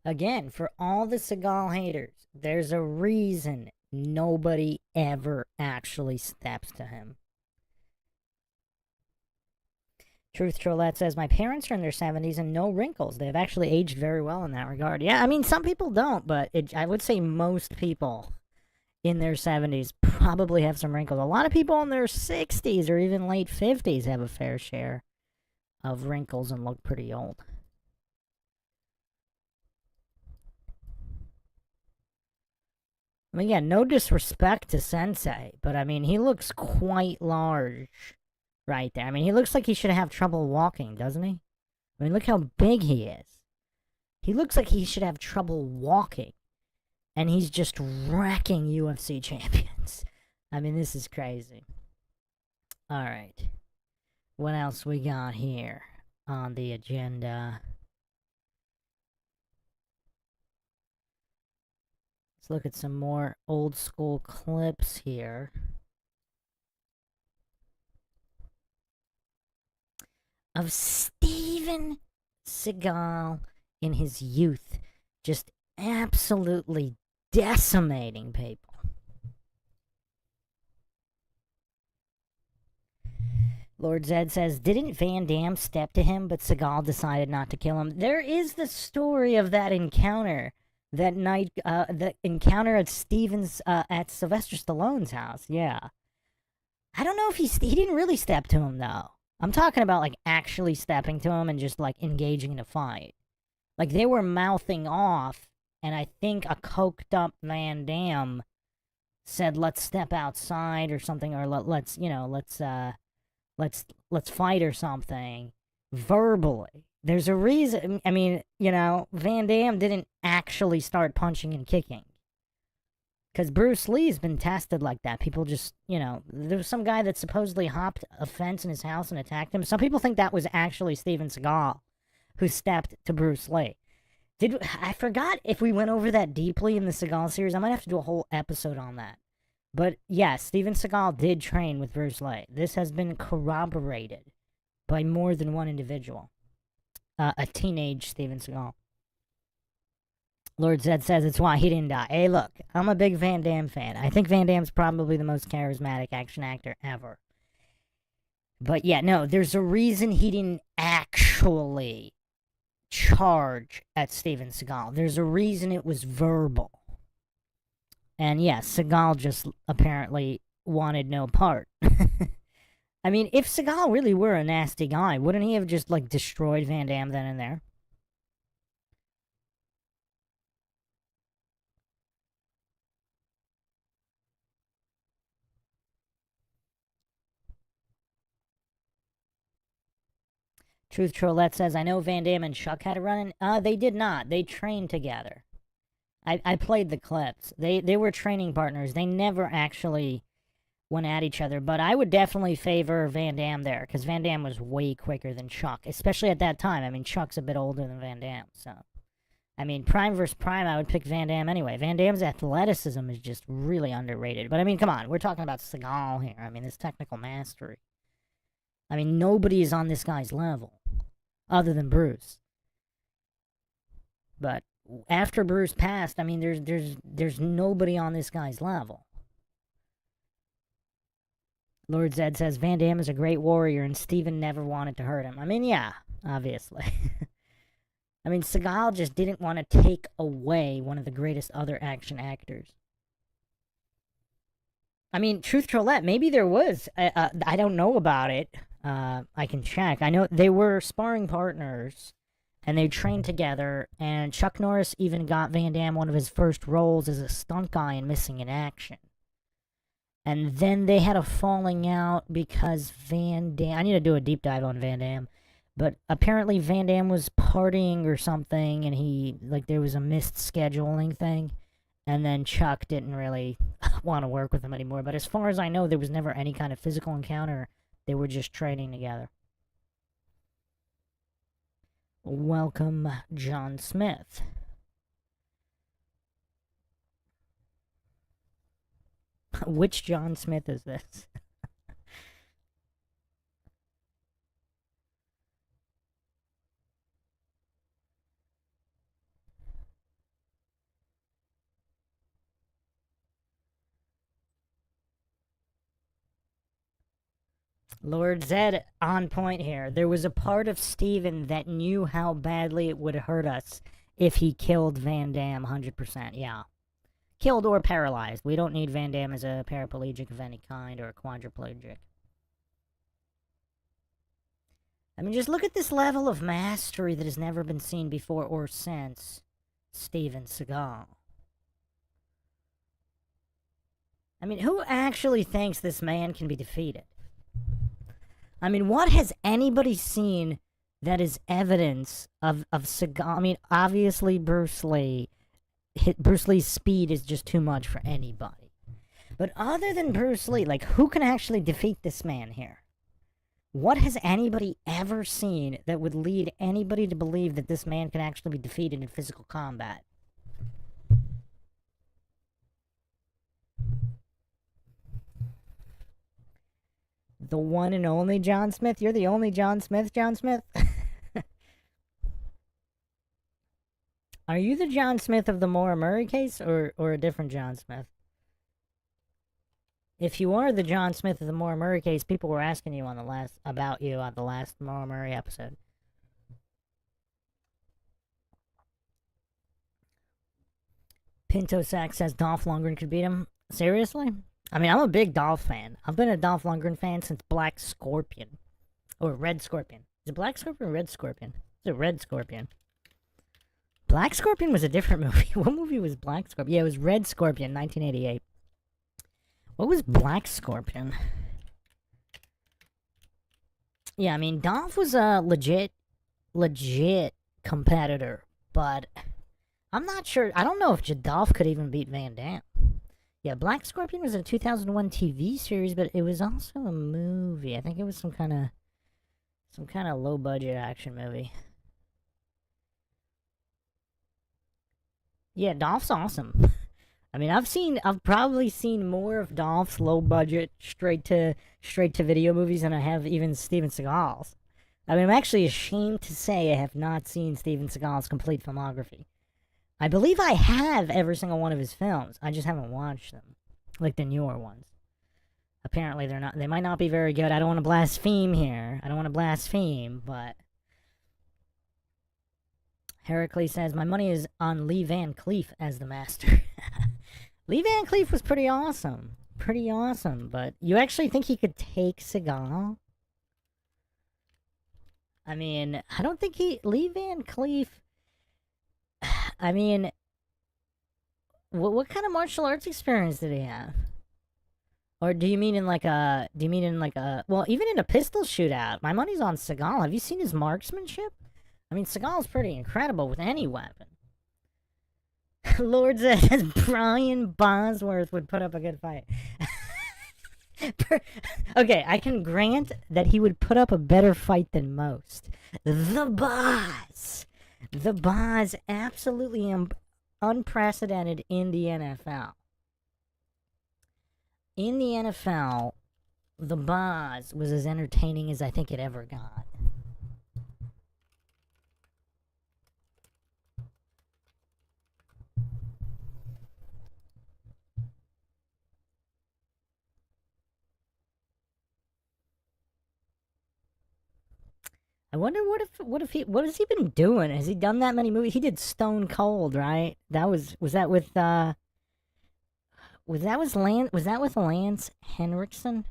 Again, for all the Seagal haters, there's a reason nobody ever actually steps to him. Truth Trollette says, my parents are in their 70s and no wrinkles. They've actually aged very well in that regard. Yeah, I mean, some people don't, but I would say most people in their 70s probably have some wrinkles. A lot of people in their 60s or even late 50s have a fair share of wrinkles and look pretty old. I mean, yeah, no disrespect to Sensei, but I mean, he looks quite large. Right there. I mean, he looks like he should have trouble walking, doesn't he? I mean, look how big he is. He looks like he should have trouble walking. And he's just wrecking UFC champions. I mean, this is crazy. Alright. What else we got here? on the agenda. Let's look at some more old school clips here. Of Steven Seagal in his youth, just absolutely decimating people. Lord Zed says, didn't Van Damme step to him, but Seagal decided not to kill him? There is the story of that encounter, that night, the encounter at at Sylvester Stallone's house, yeah. I don't know if he didn't really step to him, though. I'm talking about, like, actually stepping to him and just, like, engaging in a fight. Like, they were mouthing off, and I think a coked-up Van Damme said, let's step outside or something, or let's fight or something, verbally. There's a reason, I mean, Van Damme didn't actually start punching and kicking. Because Bruce Lee's been tested like that. People just, there was some guy that supposedly hopped a fence in his house and attacked him. Some people think that was actually Steven Seagal who stepped to Bruce Lee. I forgot if we went over that deeply in the Seagal series. I might have to do a whole episode on that. But yes, Steven Seagal did train with Bruce Lee. This has been corroborated by more than one individual. A teenage Steven Seagal. Lord Zed says it's why he didn't die. Hey, look, I'm a big Van Damme fan. I think Van Damme's probably the most charismatic action actor ever. But yeah, no, there's a reason he didn't actually charge at Steven Seagal. There's a reason it was verbal. And yes, Seagal just apparently wanted no part. I mean, if Seagal really were a nasty guy, wouldn't he have just, like, destroyed Van Damme then and there? Truth Trollette says, I know Van Damme and Chuck had a run-in. They did not. They trained together. I played the clips. They were training partners. They never actually went at each other. But I would definitely favor Van Damme there, because Van Damme was way quicker than Chuck, especially at that time. I mean, Chuck's a bit older than Van Damme, so... I mean, Prime versus Prime, I would pick Van Damme anyway. Van Damme's athleticism is just really underrated. But I mean, come on, we're talking about Seagal here. I mean, his technical mastery. I mean, nobody is on this guy's level, other than Bruce. But after Bruce passed, I mean, there's nobody on this guy's level. Lord Zed says, Van Damme is a great warrior, and Steven never wanted to hurt him. I mean, yeah, obviously. I mean, Seagal just didn't want to take away one of the greatest other action actors. I mean, Truth Trollette, maybe there was. I don't know about it. I can check. I know they were sparring partners, and they trained together, and Chuck Norris even got Van Damme one of his first roles as a stunt guy in Missing in Action. And then they had a falling out because Van Damme... I need to do a deep dive on Van Damme. But apparently Van Damme was partying or something, and there was a missed scheduling thing. And then Chuck didn't really want to work with him anymore. But as far as I know, there was never any kind of physical encounter. They were just training together. Welcome, John Smith. Which John Smith is this? Lord Zed on point here. There was a part of Steven that knew how badly it would hurt us if he killed Van Damme 100%. Yeah. Killed or paralyzed. We don't need Van Damme as a paraplegic of any kind or a quadriplegic. I mean, just look at this level of mastery that has never been seen before or since Steven Seagal. I mean, who actually thinks this man can be defeated? I mean, what has anybody seen that is evidence of Seagal? I mean, obviously Bruce Lee. Bruce Lee's speed is just too much for anybody. But other than Bruce Lee, like, who can actually defeat this man here? What has anybody ever seen that would lead anybody to believe that this man can actually be defeated in physical combat? The one and only John Smith? You're the only John Smith, John Smith? Are you the John Smith of the Maura Murray case, or a different John Smith? If you are the John Smith of the Maura Murray case, people were asking you on the last Maura Murray episode. Pinto Sack says Dolph Lundgren could beat him. Seriously? I mean, I'm a big Dolph fan. I've been a Dolph Lundgren fan since Black Scorpion. Or Red Scorpion. Is it Black Scorpion or Red Scorpion? It's a Red Scorpion. Black Scorpion was a different movie. What movie was Black Scorpion? Yeah, it was Red Scorpion, 1988. What was Black Scorpion? Yeah, I mean, Dolph was a legit competitor, but I'm not sure. I don't know if Dolph could even beat Van Damme. Yeah, Black Scorpion was a 2001 TV series, but it was also a movie. I think it was some kind of low budget action movie. Yeah, Dolph's awesome. I mean, I've probably seen more of Dolph's low budget straight to video movies than I have even Steven Seagal's. I mean, I'm actually ashamed to say I have not seen Steven Seagal's complete filmography. I believe I have every single one of his films. I just haven't watched them, like the newer ones. Apparently, they might not be very good. I don't want to blaspheme here. But Heracles says, my money is on Lee Van Cleef as the master. Lee Van Cleef was pretty awesome. But you actually think he could take Seagal? I mean, I don't think Lee Van Cleef... I mean, what kind of martial arts experience did he have? Or do you mean in like a, well, even in a pistol shootout, my money's on Seagal. Have you seen his marksmanship? I mean, Seagal's pretty incredible with any weapon. Lord says Brian Bosworth would put up a good fight. Okay, I can grant that he would put up a better fight than most. The Boz, absolutely unprecedented in the NFL. In the NFL, the Boz was as entertaining as I think it ever got. I wonder what has he been doing? Has he done that many movies? He did Stone Cold, right? Was that with Lance Henriksen?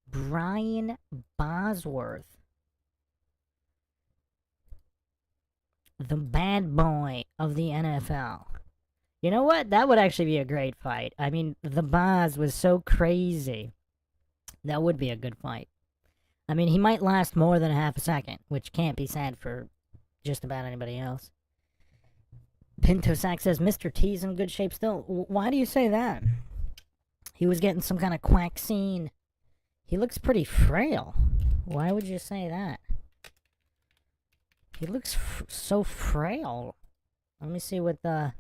Brian Bosworth. The bad boy of the NFL. You know what? That would actually be a great fight. I mean, the Boz was so crazy. That would be a good fight. I mean, he might last more than a half a second, which can't be said for just about anybody else. Pinto Sack says, Mr. T's in good shape still. Why do you say that? He was getting some kind of quack scene. He looks pretty frail. Why would you say that? He looks so frail. Let me see what the...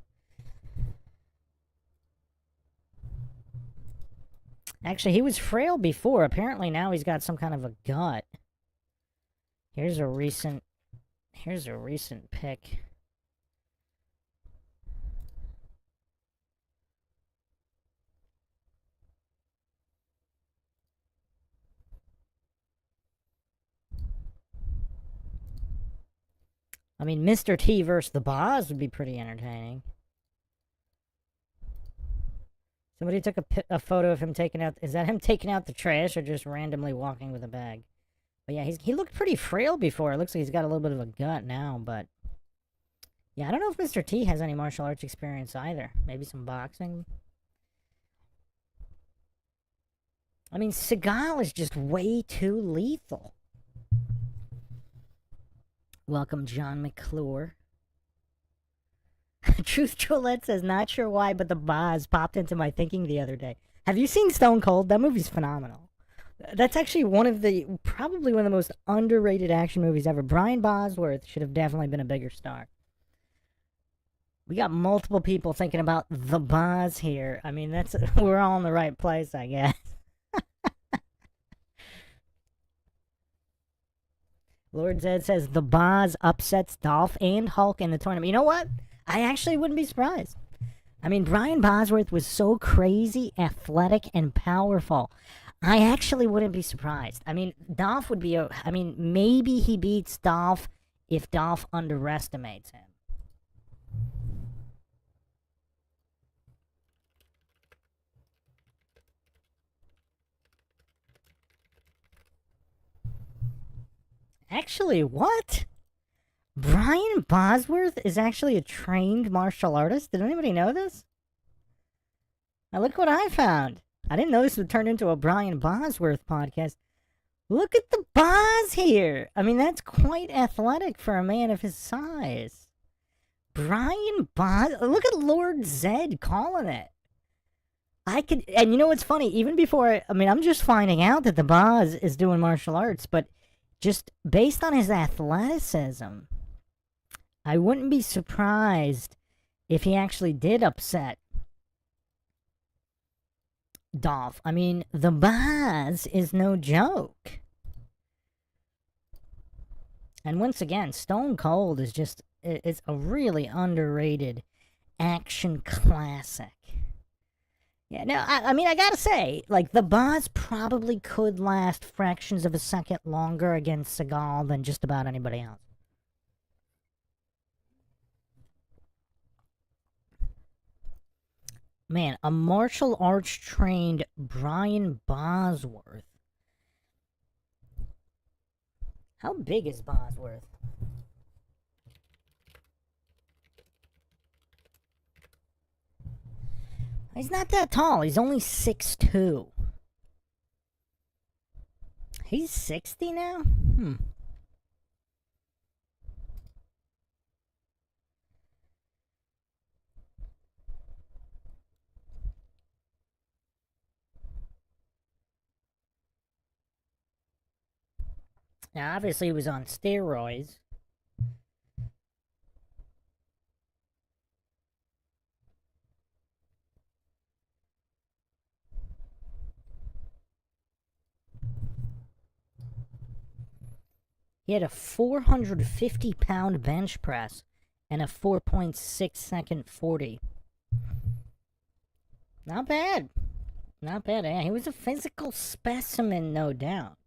Actually, he was frail before. Apparently now he's got some kind of a gut. Here's a recent pic. I mean, Mr. T versus the Boz would be pretty entertaining. Somebody took a photo of him taking out... Is that him taking out the trash or just randomly walking with a bag? But yeah, he looked pretty frail before. It looks like he's got a little bit of a gut now, but... Yeah, I don't know if Mr. T has any martial arts experience either. Maybe some boxing. I mean, Seagal is just way too lethal. Welcome, John McClure. Truth Trollette says, not sure why, but the Boz popped into my thinking the other day. Have you seen Stone Cold? That movie's phenomenal. That's actually probably one of the most underrated action movies ever. Brian Bosworth should have definitely been a bigger star. We got multiple people thinking about the Boz here. I mean, we're all in the right place, I guess. Lord Zed says the Boz upsets Dolph and Hulk in the tournament. You know what? I actually wouldn't be surprised. I mean, Brian Bosworth was so crazy, athletic, and powerful. I actually wouldn't be surprised. I mean, Dolph would be maybe he beats Dolph if Dolph underestimates him. Actually, what? Brian Bosworth is actually a trained martial artist? Did anybody know this? Now look what I found. I didn't know this would turn into a Brian Bosworth podcast. Look at the Boz here. I mean, that's quite athletic for a man of his size. Brian Boz. Look at Lord Zed calling it. And you know what's funny? Even before, I'm just finding out that the Boz is doing martial arts, but just based on his athleticism, I wouldn't be surprised if he actually did upset Dolph. I mean, the Boz is no joke. And once again, Stone Cold is it's a really underrated action classic. Yeah, no, I gotta say, like, the Boz probably could last fractions of a second longer against Seagal than just about anybody else. Man, a martial arts trained Brian Bosworth. How big is Bosworth? He's not that tall. He's only 6'2". He's 60 now? Now, obviously, he was on steroids. He had a 450-pound bench press and a 4.6-second 40. Not bad. Not bad. Yeah, he was a physical specimen, no doubt.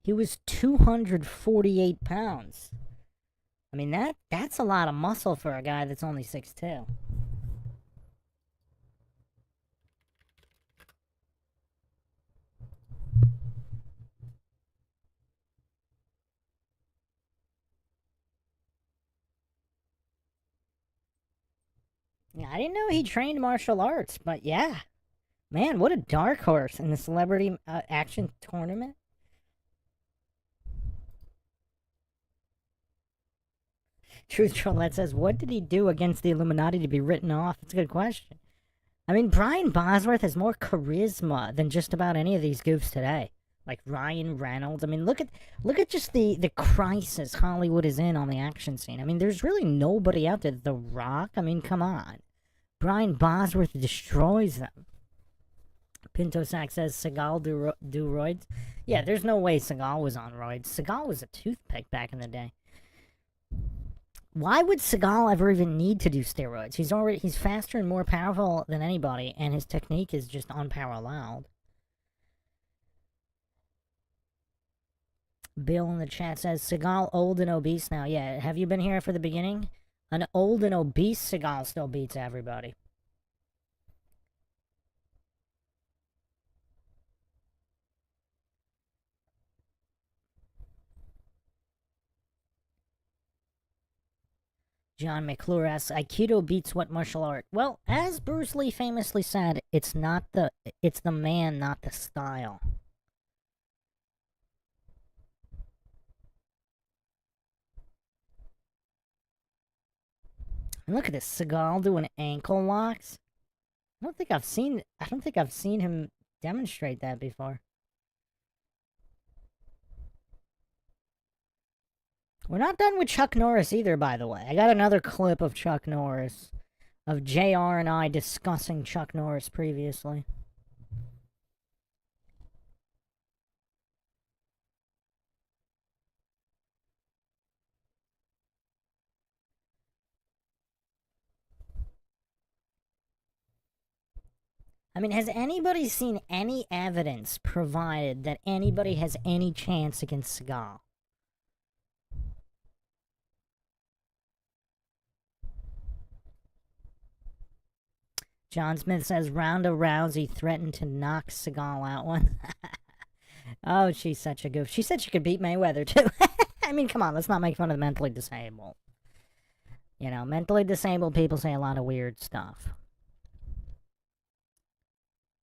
He was 248 pounds. I mean, that's a lot of muscle for a guy that's only 6'2". Yeah, I didn't know he trained martial arts, but yeah. Man, what a dark horse in the celebrity action tournament. Truth Trollette says, what did he do against the Illuminati to be written off? That's a good question. I mean, Brian Bosworth has more charisma than just about any of these goofs today. Like Ryan Reynolds. I mean, look at just the crisis Hollywood is in on the action scene. I mean, there's really nobody out there. The Rock? I mean, come on. Brian Bosworth destroys them. Pinto Sack says, Seagal do roids? Yeah, there's no way Seagal was on roids. Seagal was a toothpick back in the day. Why would Seagal ever even need to do steroids? He's faster and more powerful than anybody, and his technique is just unparalleled. Bill in the chat says, Seagal old and obese now. Yeah, have you been here for the beginning? An old and obese Seagal still beats everybody. John McClure asks, Aikido beats what martial art? Well, as Bruce Lee famously said, it's the man, not the style. And look at this, Seagal doing ankle locks. I don't think I've seen him demonstrate that before. We're not done with Chuck Norris either, by the way. I got another clip of Chuck Norris, of JR and I discussing Chuck Norris previously. I mean, has anybody seen any evidence provided that anybody has any chance against Seagal? John Smith says Ronda Rousey threatened to knock Seagal out one. Oh, she's such a goof. She said she could beat Mayweather, too. I mean, come on, let's not make fun of the mentally disabled. You know, mentally disabled people say a lot of weird stuff.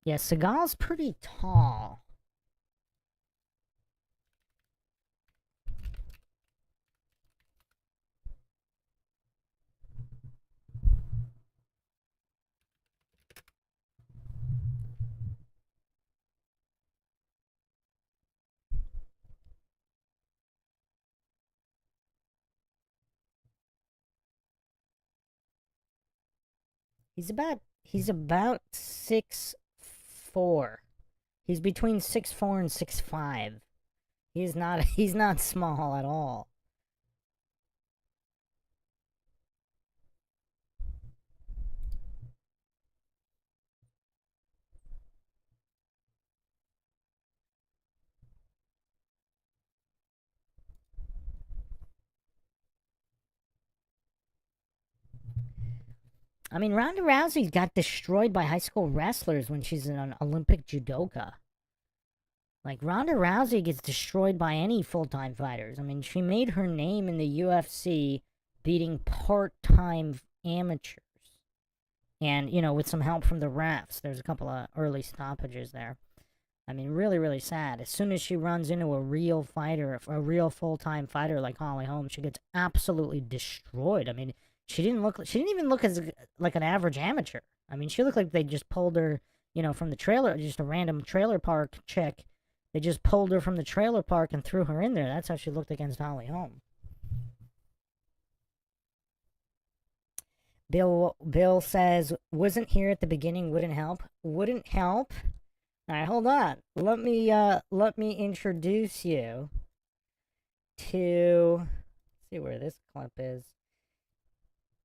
Yeah, Seagal's pretty tall. He's about 6'4". He's between 6'4" and 6'5". He's not small at all. I mean, Ronda Rousey got destroyed by high school wrestlers when she's an Olympic judoka. Like, Ronda Rousey gets destroyed by any full-time fighters. I mean, she made her name in the UFC beating part-time amateurs. And, you know, with some help from the refs. There's a couple of early stoppages there. I mean, really, really sad. As soon as she runs into a real fighter, a real full-time fighter like Holly Holm, she gets absolutely destroyed. I mean, she didn't even look as like an average amateur. I mean, she looked like they just pulled her, you know, from the trailer, just a random trailer park chick. They just pulled her from the trailer park and threw her in there. That's how she looked against Holly Holm. Bill says, wasn't here at the beginning, wouldn't help. Wouldn't help? Alright, hold on. Let me introduce you to, let's see where this clip is.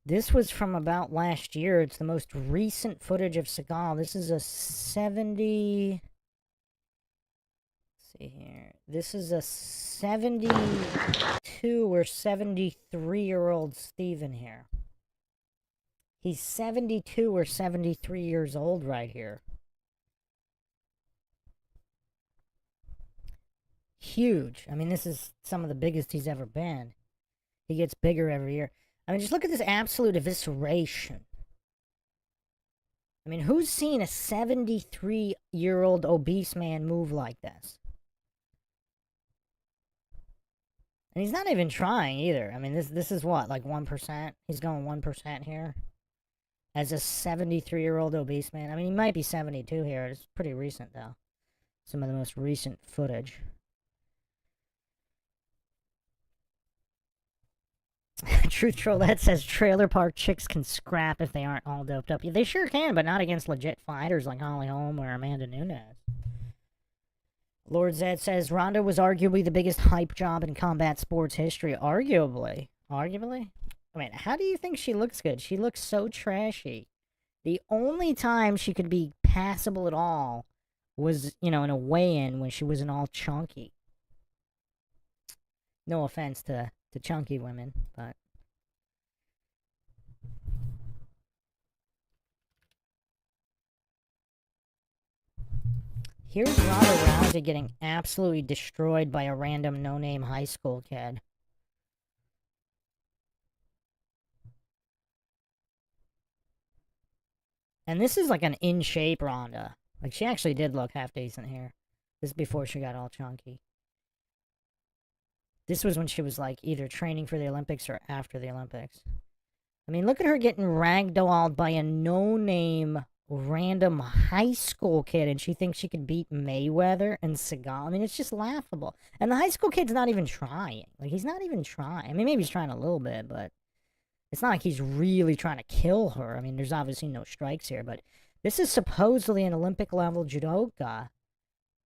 This was from about last year. It's the most recent footage of Seagal. This is a 70... Let's see here. This is a 72 or 73-year-old Steven here. He's 72 or 73 years old right here. Huge. I mean, this is some of the biggest he's ever been. He gets bigger every year. I mean, just look at this absolute evisceration. I mean, who's seen a 73-year-old obese man move like this? And he's not even trying either. I mean, this is what, like 1%? He's going 1% here. As a 73-year-old obese man. I mean, he might be 72 here. It's pretty recent, though. Some of the most recent footage. Truth Trollette says trailer park chicks can scrap if they aren't all doped up. Yeah, they sure can, but not against legit fighters like Holly Holm or Amanda Nunes. Lord Zed says Ronda was arguably the biggest hype job in combat sports history. Arguably? Arguably? I mean, how do you think she looks good? She looks so trashy. The only time she could be passable at all was, you know, in a weigh-in when she wasn't all chunky. No offense to chunky women, but... Here's Ronda Rousey getting absolutely destroyed by a random no-name high school kid. And this is like an in-shape Ronda. Like, she actually did look half decent here. This is before she got all chunky. This was when she was, like, either training for the Olympics or after the Olympics. I mean, look at her getting ragdolled by a no-name random high school kid and she thinks she could beat Mayweather and Seagal. I mean, it's just laughable. And the high school kid's not even trying. Like, he's not even trying. I mean, maybe he's trying a little bit, but it's not like he's really trying to kill her. I mean, there's obviously no strikes here, but this is supposedly an Olympic-level judoka,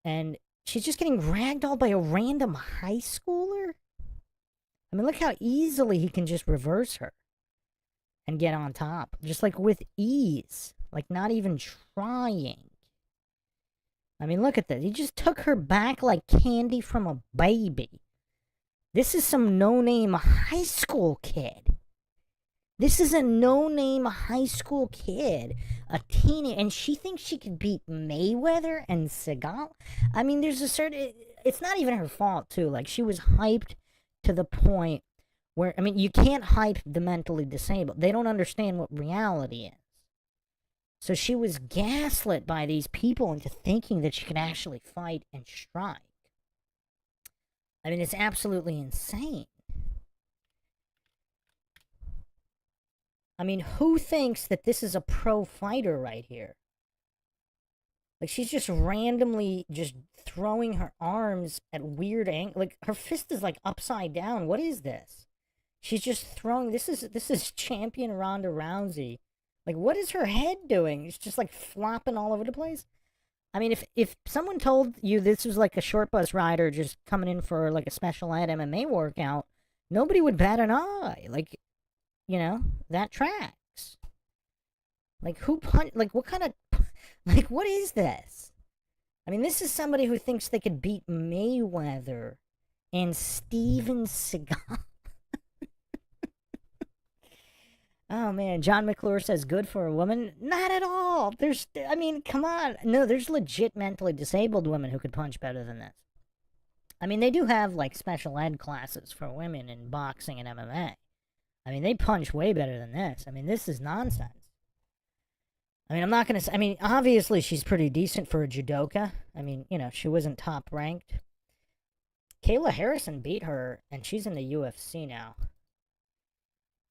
and she's just getting ragdolled by a random high schooler? I mean, look how easily he can just reverse her and get on top. Just, like, with ease. Like, not even trying. I mean, look at this. He just took her back like candy from a baby. This is some no-name high school kid. This is a no-name high school kid. A teenager. And she thinks she could beat Mayweather and Seagal? I mean, there's a certain... It's not even her fault, too. Like, she was hyped to the point where... I mean, you can't hype the mentally disabled. They don't understand what reality is. So she was gaslit by these people into thinking that she could actually fight and strike. I mean, it's absolutely insane. I mean, who thinks that this is a pro fighter right here? Like, she's just randomly just throwing her arms at weird angles. Like, her fist is, like, upside down. What is this? She's just throwing... This is champion Ronda Rousey. Like, what is her head doing? It's just, like, flopping all over the place. I mean, if someone told you this was, like, a short bus rider just coming in for, like, a special ed MMA workout, nobody would bat an eye. Like, you know, that tracks. Like, who like, what kind of... Like, what is this? I mean, this is somebody who thinks they could beat Mayweather and Steven Seagal. Oh, man. John McClure says, good for a woman? Not at all. I mean, come on. No, there's legit mentally disabled women who could punch better than this. I mean, they do have, like, special ed classes for women in boxing and MMA. I mean, they punch way better than this. I mean, this is nonsense. I mean, I'm not going to say... I mean, obviously, she's pretty decent for a judoka. I mean, you know, she wasn't top ranked. Kayla Harrison beat her, and she's in the UFC now.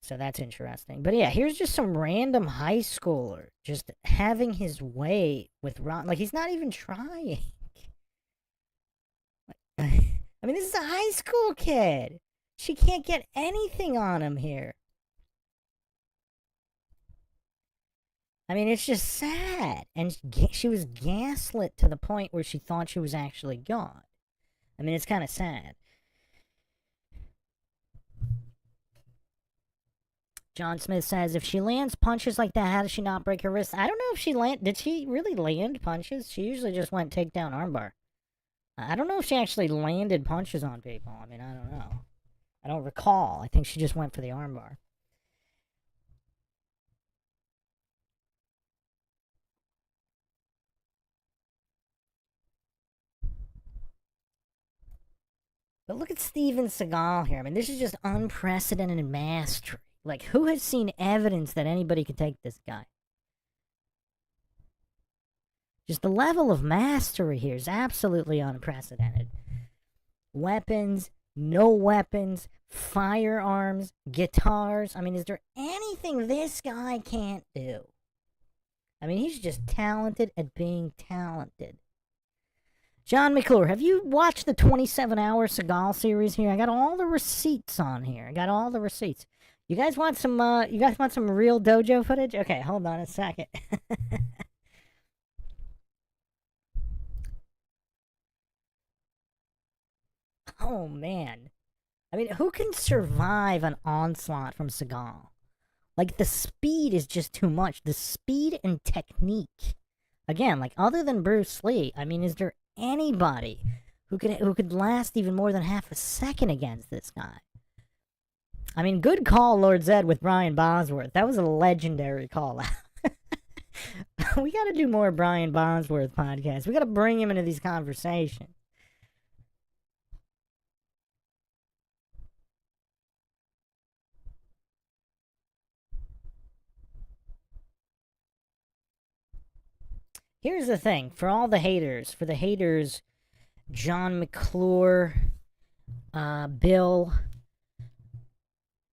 So that's interesting. But yeah, here's just some random high schooler just having his way with Ron. Like, he's not even trying. I mean, this is a high school kid. She can't get anything on him here. I mean, it's just sad. And she was gaslit to the point where she thought she was actually God. I mean, it's kind of sad. John Smith says, if she lands punches like that, how does she not break her wrist? I don't know if she did she really land punches? She usually just went takedown armbar. I don't know if she actually landed punches on people. I mean, I don't know. I don't recall. I think she just went for the armbar. But look at Steven Seagal here. I mean, this is just unprecedented mastery. Like, who has seen evidence that anybody could take this guy? Just the level of mastery here is absolutely unprecedented. Weapons, no weapons, firearms, guitars. I mean, is there anything this guy can't do? I mean, he's just talented at being talented. John McClure, have you watched the 27-hour Seagal series here? I got all the receipts on here. I got all the receipts. You guys want some real dojo footage? Okay, hold on a second. Oh, man. I mean, who can survive an onslaught from Seagal? Like, the speed is just too much. The speed and technique. Again, like, other than Bruce Lee, I mean, is there anybody who could last even more than half a second against this guy? I mean, good call, Lord Zed, with Brian Bosworth. That was a legendary call out. We got to do more Brian Bosworth podcasts. We got to bring him into these conversations. Here's the thing. For all the haters, John McClure, Bill...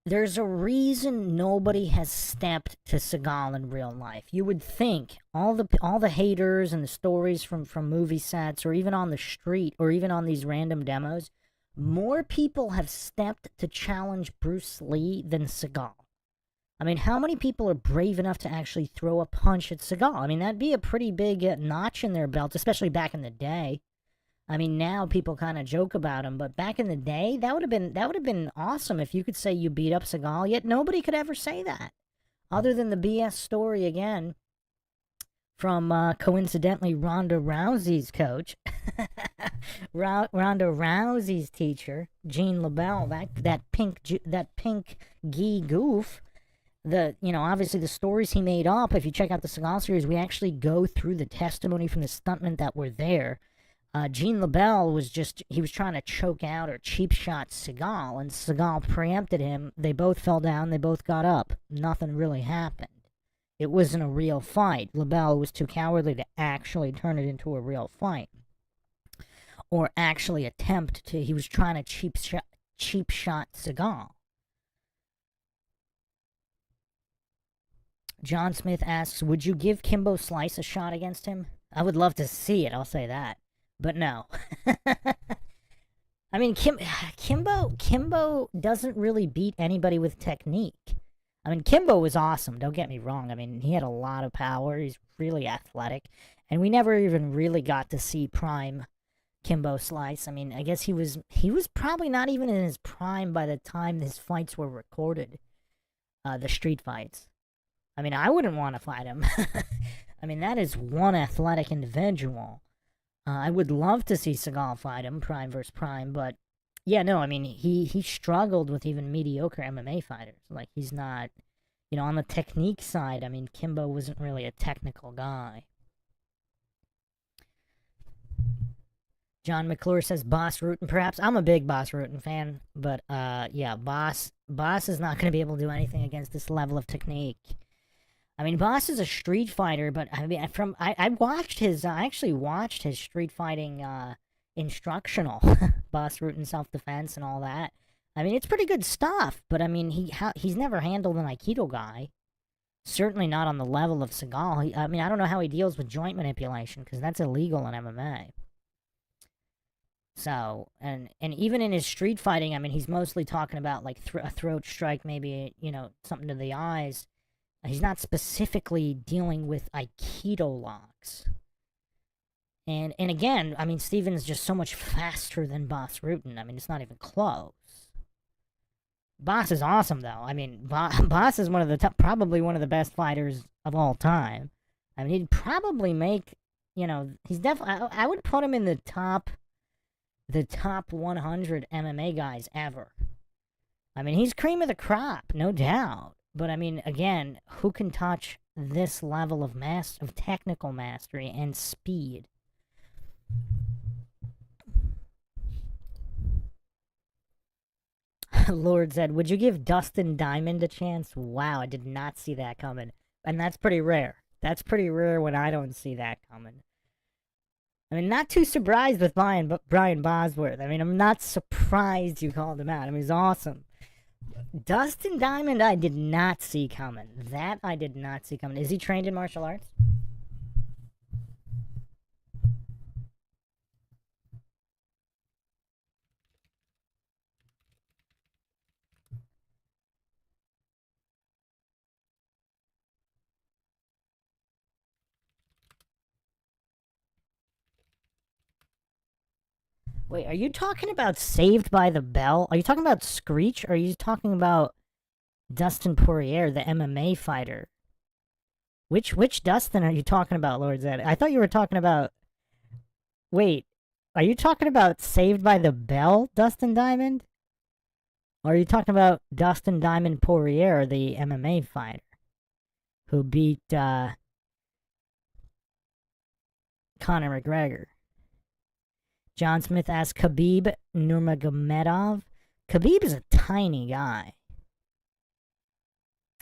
there's a reason nobody has stepped to Seagal in real life. You would think all the haters and the stories from movie sets, or even on the street, or even on these random demos, more people have stepped to challenge Bruce Lee than Seagal. I mean, how many people are brave enough to actually throw a punch at Seagal? I mean, that'd be a pretty big notch in their belt, especially back in the day. I mean, now people kind of joke about him, but back in the day, that would have been awesome if you could say you beat up Seagal. Yet nobody could ever say that, other than the BS story again from coincidentally Ronda Rousey's coach, Ronda Rousey's teacher, Jean LaBelle, that pink gi goof. Obviously the stories he made up. If you check out the Seagal series, we actually go through the testimony from the stuntmen that were there. Jean LaBelle was trying to choke out or cheap shot Seagal, and Seagal preempted him. They both fell down, they both got up. Nothing really happened. It wasn't a real fight. LaBelle was too cowardly to actually turn it into a real fight. Or actually attempt to. He was trying to cheap shot Seagal. John Smith asks, would you give Kimbo Slice a shot against him? I would love to see it, I'll say that. But no. I mean, Kimbo doesn't really beat anybody with technique. I mean, Kimbo was awesome, don't get me wrong. I mean, he had a lot of power, he's really athletic, and we never even really got to see prime Kimbo Slice. I mean, I guess he was probably not even in his prime by the time his fights were recorded, the street fights. I mean, I wouldn't want to fight him. I mean, that is one athletic individual. I would love to see Seagal fight him, prime versus prime, but yeah, no, I mean, he struggled with even mediocre MMA fighters. Like, he's not, on the technique side, I mean, Kimbo wasn't really a technical guy. John McClure says Boss Rutan, perhaps. I'm a big Boss Rutan fan, but yeah, Boss is not going to be able to do anything against this level of technique. I mean, Boss is a street fighter, but I mean, I watched his, I actually watched his street fighting instructional, Boss Rutan self-defense and all that. I mean, it's pretty good stuff, but I mean, he's never handled an Aikido guy. Certainly not on the level of Seagal. I mean, I don't know how he deals with joint manipulation, because that's illegal in MMA. So, and even in his street fighting, I mean, he's mostly talking about, like, a throat strike, maybe, something to the eyes. He's not specifically dealing with Aikido locks. And again, I mean, Steven's just so much faster than Boss Rutan. I mean, it's not even close. Boss is awesome, though. I mean, Boss is one of the probably one of the best fighters of all time. I mean, he'd probably make, he's definitely, I would put him in the top 100 MMA guys ever. I mean, he's cream of the crop, no doubt. But I mean, again, who can touch this level of technical mastery and speed? Lord said, would you give Dustin Diamond a chance? Wow, I did not see that coming. And that's pretty rare. That's pretty rare when I don't see that coming. I mean, not too surprised with Brian Bosworth. I mean, I'm not surprised you called him out. I mean, he's awesome. Dustin Diamond, I did not see coming. That I did not see coming. Is he trained in martial arts? Wait, are you talking about Saved by the Bell? Are you talking about Screech? Or are you talking about Dustin Poirier, the MMA fighter? Which Dustin are you talking about, Lord Zed? I thought you were talking about... Wait, are you talking about Saved by the Bell, Dustin Diamond? Or are you talking about Dustin Diamond Poirier, the MMA fighter? Who beat, Conor McGregor? John Smith asks Khabib Nurmagomedov. Khabib is a tiny guy.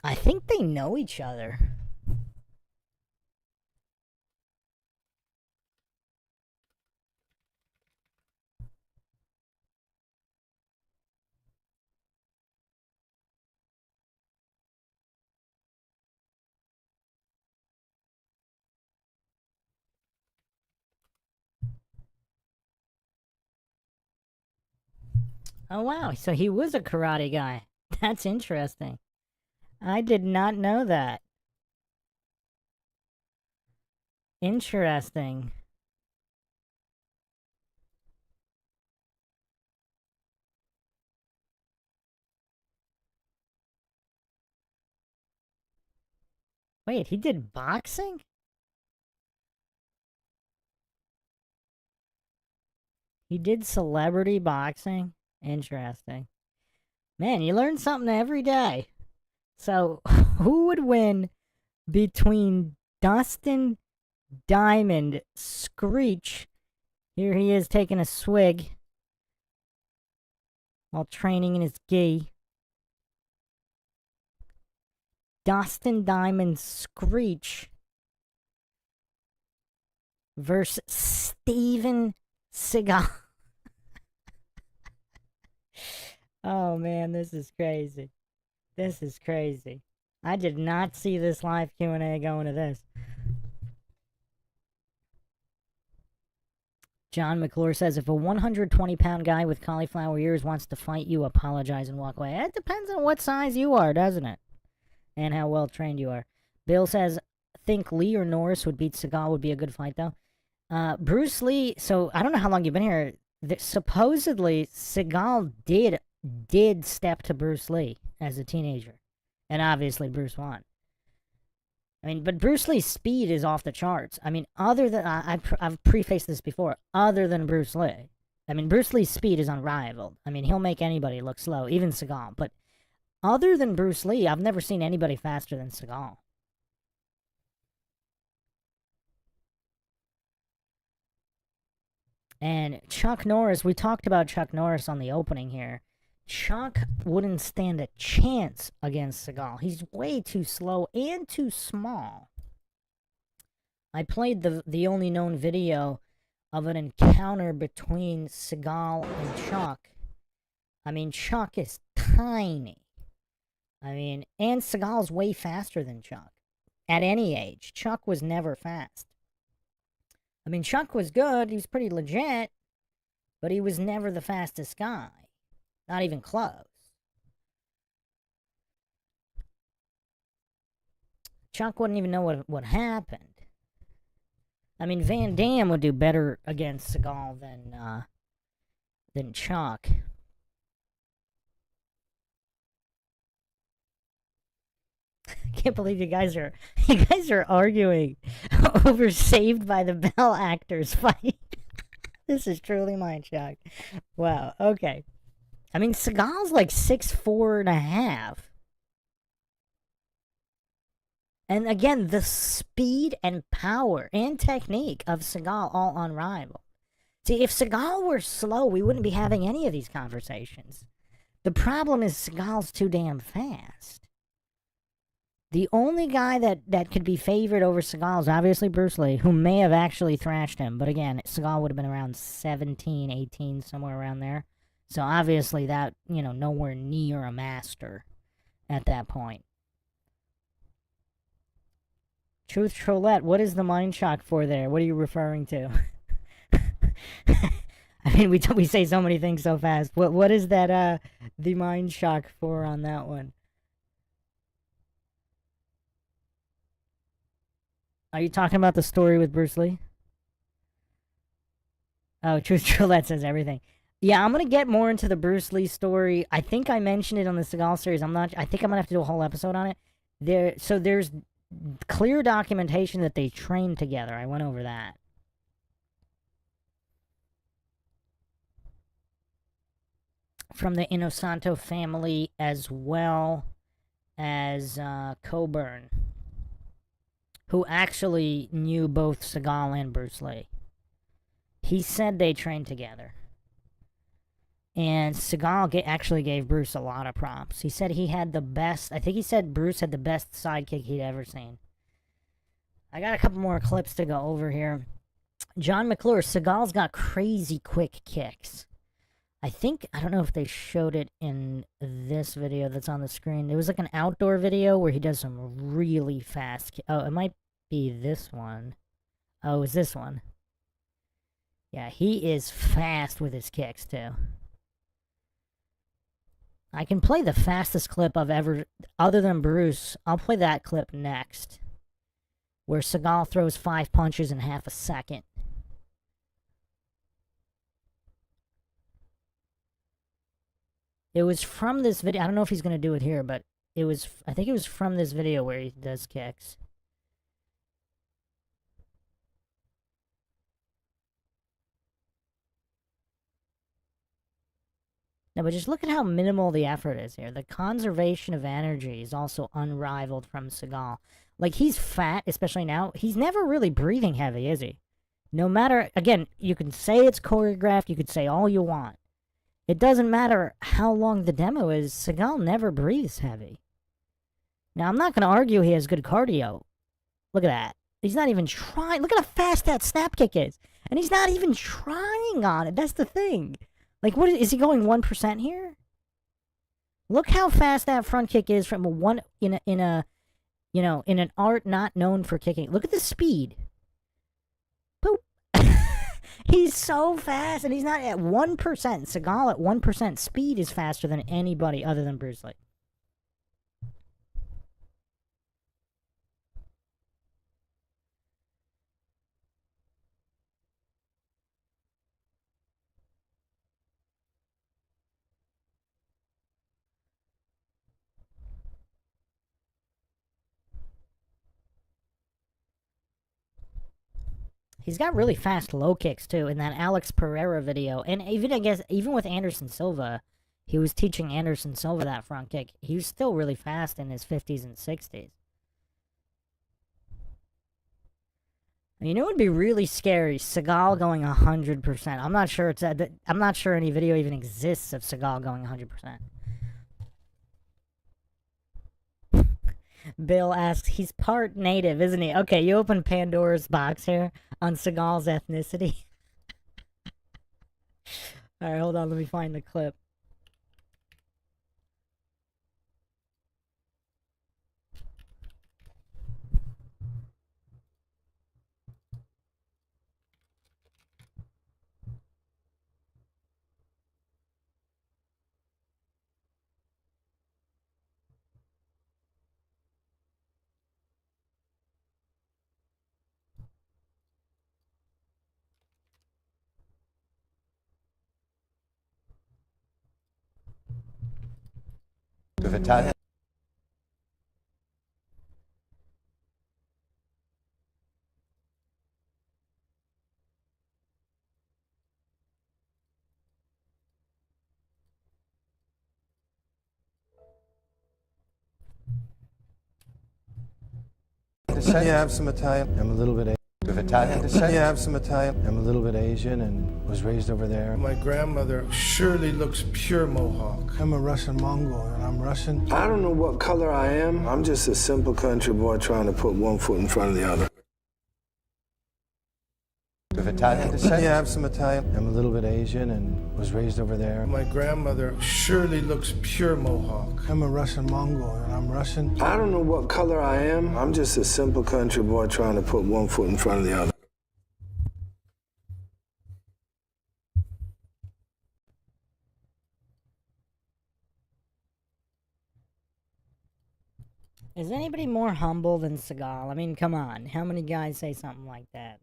I think they know each other. Oh, wow. So he was a karate guy. That's interesting. I did not know that. Interesting. Wait, he did boxing? He did celebrity boxing? Interesting. Man, you learn something every day. So, who would win between Dustin Diamond Screech? Here he is taking a swig while training in his gi. Dustin Diamond Screech versus Steven Seagal. Oh man, this is crazy. This is crazy. I did not see this live Q&A going to this. John McClure says, if a 120-pound guy with cauliflower ears wants to fight you, apologize and walk away. It depends on what size you are, doesn't it? And how well trained you are. Bill says, think Lee or Norris would beat Seagal would be a good fight, though. Bruce Lee, so I don't know how long you've been here. Supposedly, Seagal did step to Bruce Lee as a teenager. And obviously, Bruce won. I mean, but Bruce Lee's speed is off the charts. I mean, other than, I've prefaced this before, other than Bruce Lee. I mean, Bruce Lee's speed is unrivaled. I mean, he'll make anybody look slow, even Seagal. But other than Bruce Lee, I've never seen anybody faster than Seagal. And Chuck Norris, we talked about Chuck Norris on the opening here. Chuck wouldn't stand a chance against Seagal. He's way too slow and too small. I played the only known video of an encounter between Seagal and Chuck. I mean, Chuck is tiny. I mean, and Seagal's way faster than Chuck. At any age, Chuck was never fast. I mean, Chuck was good. He was pretty legit. But he was never the fastest guy. Not even close. Chuck wouldn't even know what happened. I mean, Van Damme would do better against Seagal than Chuck. Can't believe you guys are arguing over Saved by the Bell actors fight. This is truly mind shock. Wow. Okay. I mean, Seagal's like 6'4.5". And again, the speed and power and technique of Seagal all unrivaled. See, if Seagal were slow, we wouldn't be having any of these conversations. The problem is Seagal's too damn fast. The only guy that could be favored over Seagal is obviously Bruce Lee, who may have actually thrashed him. But again, Seagal would have been around 17, 18, somewhere around there. So obviously that, nowhere near a master at that point. Truth Trollette, what is the mind shock for there? What are you referring to? I mean, we say so many things so fast. What is that, the mind shock for on that one? Are you talking about the story with Bruce Lee? Oh, Truth Trollette says everything. Yeah, I'm gonna get more into the Bruce Lee story. I think I mentioned it on the Seagal series. I think I'm gonna have to do a whole episode on it. There's clear documentation that they trained together. I went over that. From the Inosanto family as well as Coburn, who actually knew both Seagal and Bruce Lee. He said they trained together. And Seagal actually gave Bruce a lot of props. He said he had the best, I think he said Bruce had the best sidekick he'd ever seen. I got a couple more clips to go over here. John McClure, Seagal's got crazy quick kicks. I don't know if they showed it in this video that's on the screen. It was like an outdoor video where he does some really fast Oh, it might be this one. Oh, it's this one. Yeah, he is fast with his kicks, too. I can play the fastest clip I've ever, other than Bruce. I'll play that clip next, where Seagal throws 5 punches in half a second. It was from this video. I don't know if he's going to do it here, but it was, I think it was from this video where he does kicks. No, but just look at how minimal the effort is here. The conservation of energy is also unrivaled from Seagal. Like, he's fat, especially now. He's never really breathing heavy, is he? No matter, again, you can say it's choreographed, you could say all you want. It doesn't matter how long the demo is, Seagal never breathes heavy. Now, I'm not going to argue he has good cardio. Look at that. He's not even trying. Look at how fast that snap kick is. And he's not even trying on it. That's the thing. Like, what is he going 1% here? Look how fast that front kick is from in an art not known for kicking. Look at the speed. Boop. He's so fast, and he's not at 1%. Seagal at 1% speed is faster than anybody other than Bruce Lee. He's got really fast low kicks, too, in that Alex Pereira video. And even, I guess, even with Anderson Silva, he was teaching Anderson Silva that front kick. He was still really fast in his 50s and 60s. You know what would be really scary? Seagal going 100%. I'm not sure I'm not sure any video even exists of Seagal going 100%. Bill asks, he's part native, isn't he? Okay, you open Pandora's box here on Seagal's ethnicity. Alright, hold on, let me find the clip. With Italian. Yeah, I have some Italian. I'm a little bit With Italian descent? Yeah, I have some Italian. I'm a little bit Asian and was raised over there. My grandmother surely looks pure Mohawk. I'm a Russian Mongol and I'm Russian. I don't know what color I am. I'm just a simple country boy trying to put one foot in front of the other. With Italian descent? Yeah, I have some Italian. I'm a little bit Asian and was raised over there. My grandmother surely looks pure Mohawk. I'm a Russian Mongol and I'm Russian. I don't know what color I am. I'm just a simple country boy trying to put one foot in front of the other. Is anybody more humble than Seagal? I mean, come on. How many guys say something like that?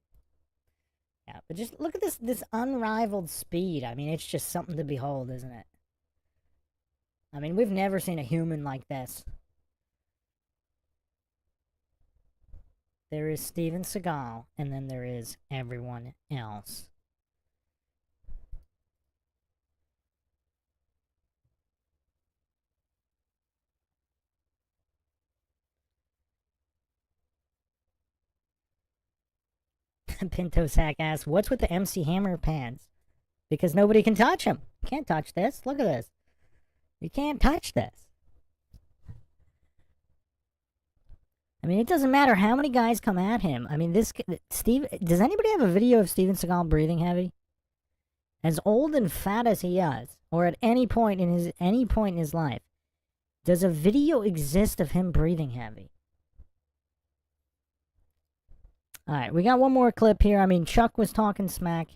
Yeah, but just look at this unrivaled speed. I mean, it's just something to behold, isn't it? I mean, we've never seen a human like this. There is Steven Seagal, and then there is everyone else. Pinto Sack asks, what's with the MC Hammer pants? Because nobody can touch him. Can't touch this. Look at this. You can't touch this. I mean, it doesn't matter how many guys come at him. I mean, does anybody have a video of Steven Seagal breathing heavy? As old and fat as he is, or at any point in his life, does a video exist of him breathing heavy? Alright, we got one more clip here. I mean, Chuck was talking smack.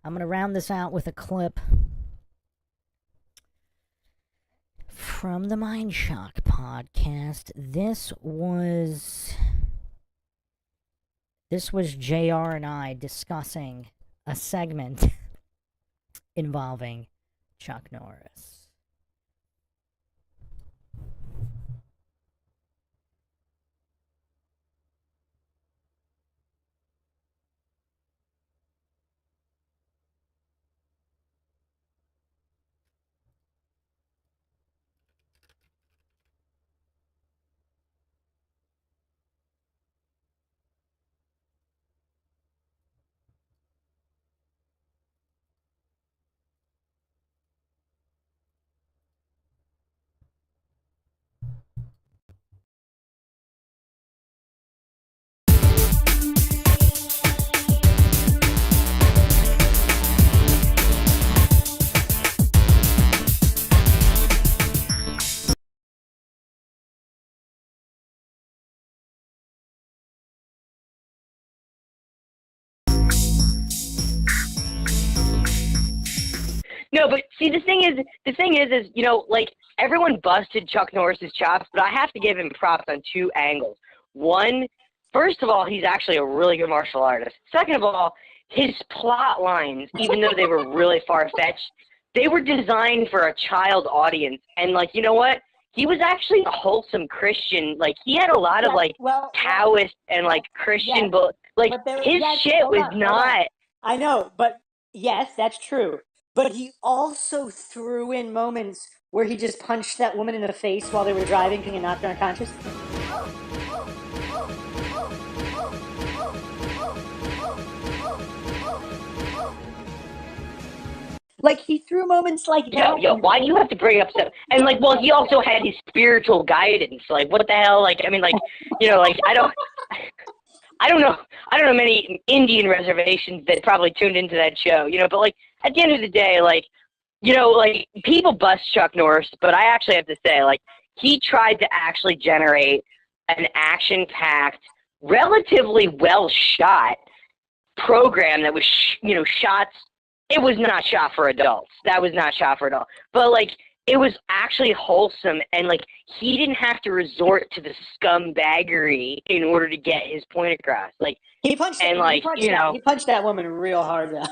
I'm going to round this out with a clip from the MINDSHOCK podcast. This was JR and I discussing a segment involving Chuck Norris. No, but see, the thing is, you know, like, everyone busted Chuck Norris's chops, but I have to give him props on two angles. One, first of all, he's actually a really good martial artist. Second of all, his plot lines, even though they were really far-fetched, they were designed for a child audience. And, like, you know what? He was actually a wholesome Christian. Like, he had a lot of, like, Taoist and, like, Christian, but, like, his shit was not. I know, but yes, that's true. But he also threw in moments where he just punched that woman in the face while they were driving and knocked her unconscious. Like, he threw moments like that. Yo, why do you have to bring up stuff? And, like, well, he also had his spiritual guidance. Like, what the hell? Like, I mean, like, you know, like, I don't know many Indian reservations that probably tuned into that show, you know, but, like, at the end of the day, like, you know, like, people bust Chuck Norris, but I actually have to say, like, he tried to actually generate an action-packed, relatively well-shot program that was, you know, it was not shot for adults. That was not shot for adults. But, like, it was actually wholesome, and, like, he didn't have to resort to the scumbaggery in order to get his point across. Like, he punched that woman real hard, though.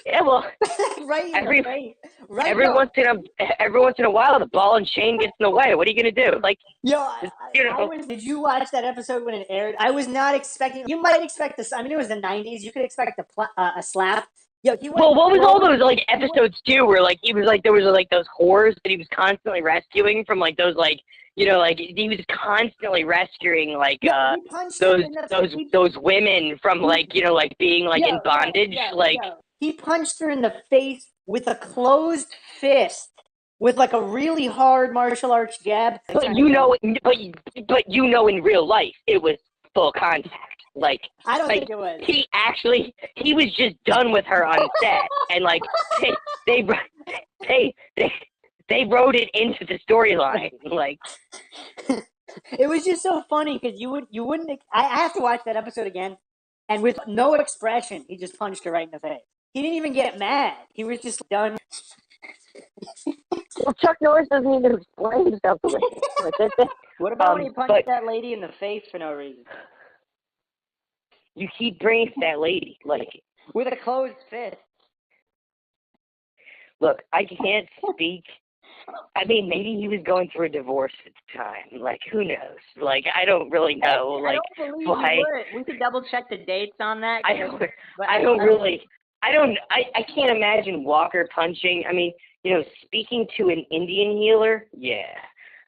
Yeah, well, right. Every once in a while, the ball and chain gets in the way. What are you gonna do? Like, did you watch that episode when it aired? I was not expecting. You might expect this. I mean, it was the '90s. You could expect a slap. Yo, what was all those, like, episodes too, where, like, he was like, there was, like, those whores that he was constantly rescuing from, like, those, like, you know, like, he was constantly rescuing, like, those women from, like, you know, like, being, like, in bondage, He punched her in the face with a closed fist, with, like, a really hard martial arts jab. But you know, in real life, it was full contact. Like, I don't think it was. He was just done with her on set, and, like, they wrote it into the storyline. Like, it was just so funny because you wouldn't. I have to watch that episode again, and with no expression, he just punched her right in the face. He didn't even get mad. He was just done. Well, Chuck Norris doesn't even explain himself the way. What about when he punched that lady in the face for no reason? You keep bringing that lady, like, with a closed fist. Look, I can't speak. I mean, maybe he was going through a divorce at the time. Like, who knows? Like, I don't really know. I like, don't believe why? You would. We could double check the dates on that. I can't imagine Walker punching. I mean, you know, speaking to an Indian healer, yeah.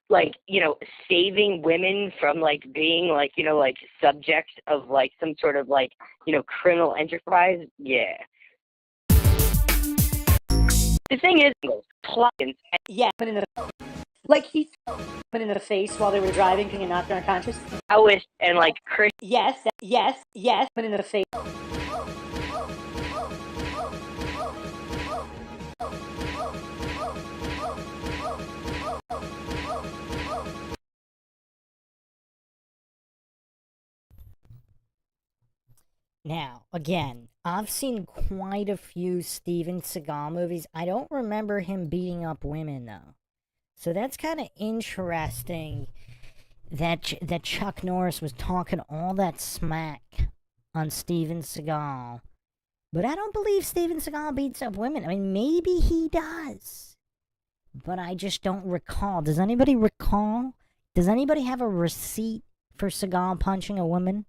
Like, you know, saving women from, like, being, like, you know, like, subjects of, like, some sort of, like, you know, criminal enterprise, yeah. The thing is, plugins. Yeah, like, he threw in the face while they were driving and knocked her unconscious. Taoist and, like, Christian. Yes, in the face. Now, again, I've seen quite a few Steven Seagal movies. I don't remember him beating up women, though. So that's kind of interesting that that Chuck Norris was talking all that smack on Steven Seagal. But I don't believe Steven Seagal beats up women. I mean, maybe he does. But I just don't recall. Does anybody recall? Does anybody have a receipt for Seagal punching a woman?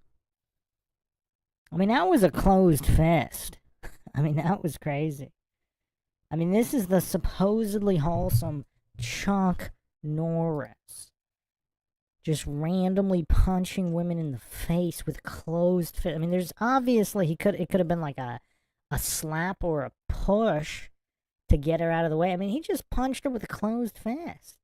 I mean, that was a closed fist. I mean, that was crazy. I mean, this is the supposedly wholesome Chuck Norris. Just randomly punching women in the face with closed fist. I mean, there's obviously, it could have been like a slap or a push to get her out of the way. I mean, he just punched her with a closed fist.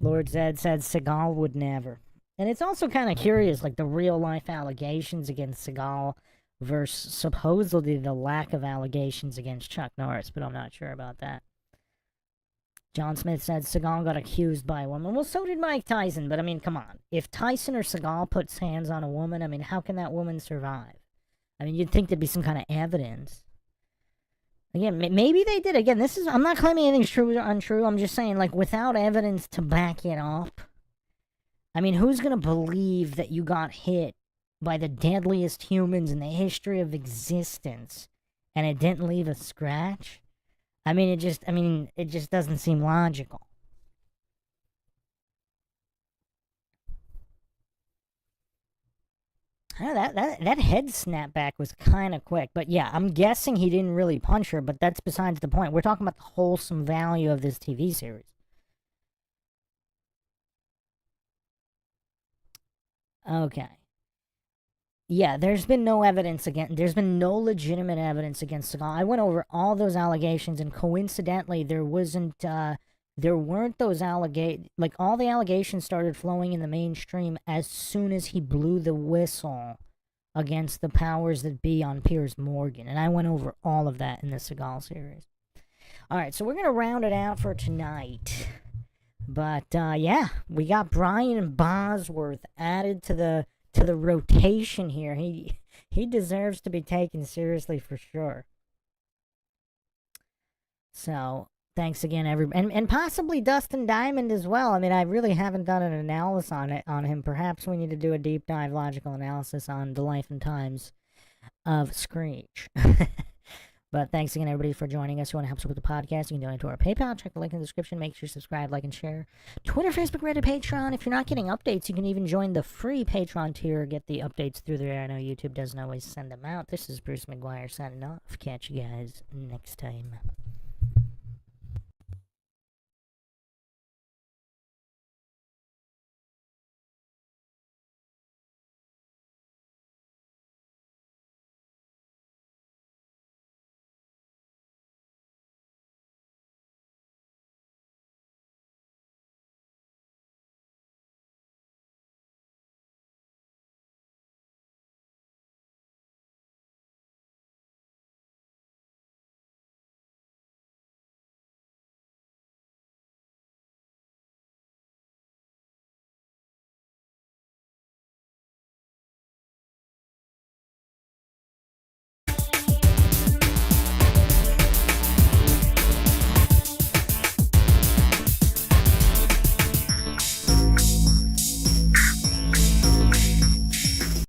Lord Zed said Seagal would never. And it's also kind of curious, like the real-life allegations against Seagal versus supposedly the lack of allegations against Chuck Norris, but I'm not sure about that. John Smith said Seagal got accused by a woman. Well, so did Mike Tyson, but I mean, come on. If Tyson or Seagal puts hands on a woman, I mean, how can that woman survive? I mean, you'd think there'd be some kind of evidence. Again, maybe they did. Again, I'm not claiming anything's true or untrue. I'm just saying, like, without evidence to back it up. I mean, who's going to believe that you got hit by the deadliest humans in the history of existence and it didn't leave a scratch? I mean, it just doesn't seem logical. I know that head snapback was kind of quick, but yeah, I'm guessing he didn't really punch her, but that's besides the point. We're talking about the wholesome value of this TV series. Okay. Yeah, there's been no evidence there's been no legitimate evidence against Seagal. I went over all those allegations, and coincidentally, there weren't those allegations. Like, all the allegations started flowing in the mainstream as soon as he blew the whistle against the powers that be on Piers Morgan, and I went over all of that in the Seagal series. Alright, so we're going to round it out for tonight. But, yeah, we got Brian Bosworth added to the rotation here. He deserves to be taken seriously for sure. So, thanks again, everybody. And possibly Dustin Diamond as well. I mean, I really haven't done an analysis on him. Perhaps we need to do a deep dive logical analysis on the life and times of Screech. But thanks again, everybody, for joining us. If you want to help support the podcast, you can donate to our PayPal. Check the link in the description. Make sure you subscribe, like, and share. Twitter, Facebook, Reddit, Patreon. If you're not getting updates, you can even join the free Patreon tier. Get the updates through there. I know YouTube doesn't always send them out. This is Bruce McGuire signing off. Catch you guys next time.